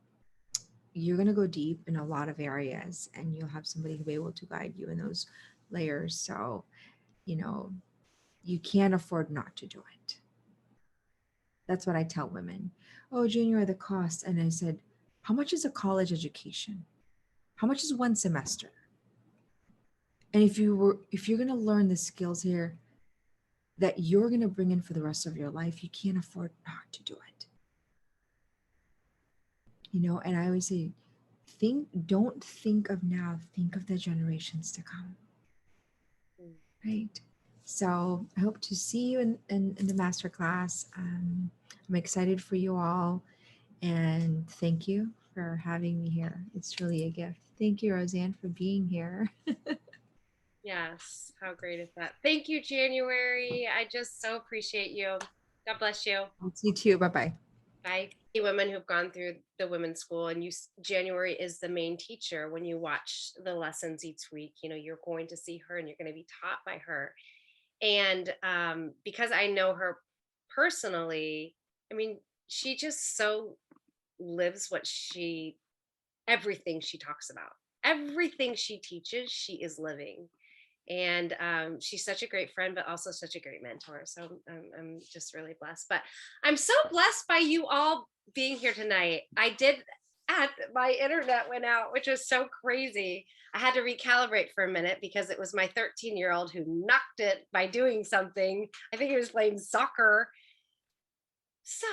you're going to go deep in a lot of areas and you'll have somebody to be able to guide you in those layers. So, you know, you can't afford not to do it. That's what I tell women. Oh, January, the cost. And I said, how much is a college education? How much is one semester? And if you're going to learn the skills here that you're going to bring in for the rest of your life, you can't afford not to do it. And I always say, don't think of now, think of the generations to come. Right. So I hope to see you in the master class. I'm excited for you all. And thank you for having me here. It's really a gift. Thank you, Roseanne, for being here. Yes, how great is that? Thank you, January. I just so appreciate you. God bless you. You too. Bye-bye. Bye. The women who've gone through the women's school, and January is the main teacher. When you watch the lessons each week, you're going to see her and you're going to be taught by her. And because I know her personally, I mean, she just so lives everything she talks about, everything she teaches, she is living. And she's such a great friend, but also such a great mentor. So I'm just really blessed. But I'm so blessed by you all being here tonight. My internet went out, which was so crazy. I had to recalibrate for a minute because it was my 13-year-old who knocked it by doing something. I think he was playing soccer. So,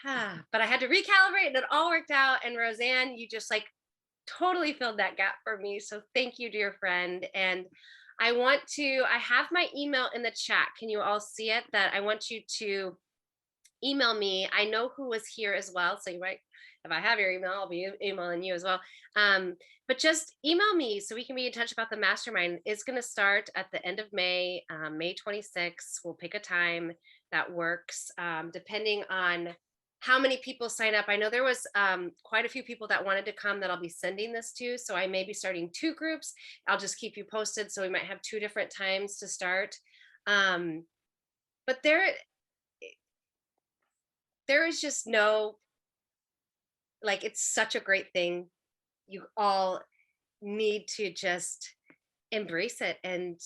but I had to recalibrate and it all worked out. And Roseanne, you just totally filled that gap for me. So thank you, dear friend. And I have my email in the chat. Can you all see it? That I want you to email me. I know who was here as well. So you might, if I have your email, I'll be emailing you as well. But just email me so we can be in touch about the mastermind. It's going to start at the end of May, May 26th. We'll pick a time that works depending on how many people sign up. I know there was quite a few people that wanted to come that I'll be sending this to. So I may be starting 2 groups. I'll just keep you posted. So we might have 2 different times to start. But there is just no, it's such a great thing. You all need to just embrace it. And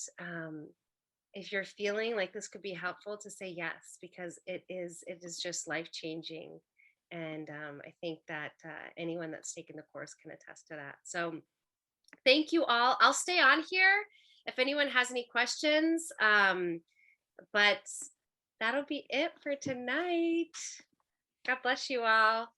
if you're feeling like this could be helpful, to say yes, because it is just life-changing. And I think that anyone that's taken the course can attest to that. So thank you all. I'll stay on here if anyone has any questions. But that'll be it for tonight. God bless you all.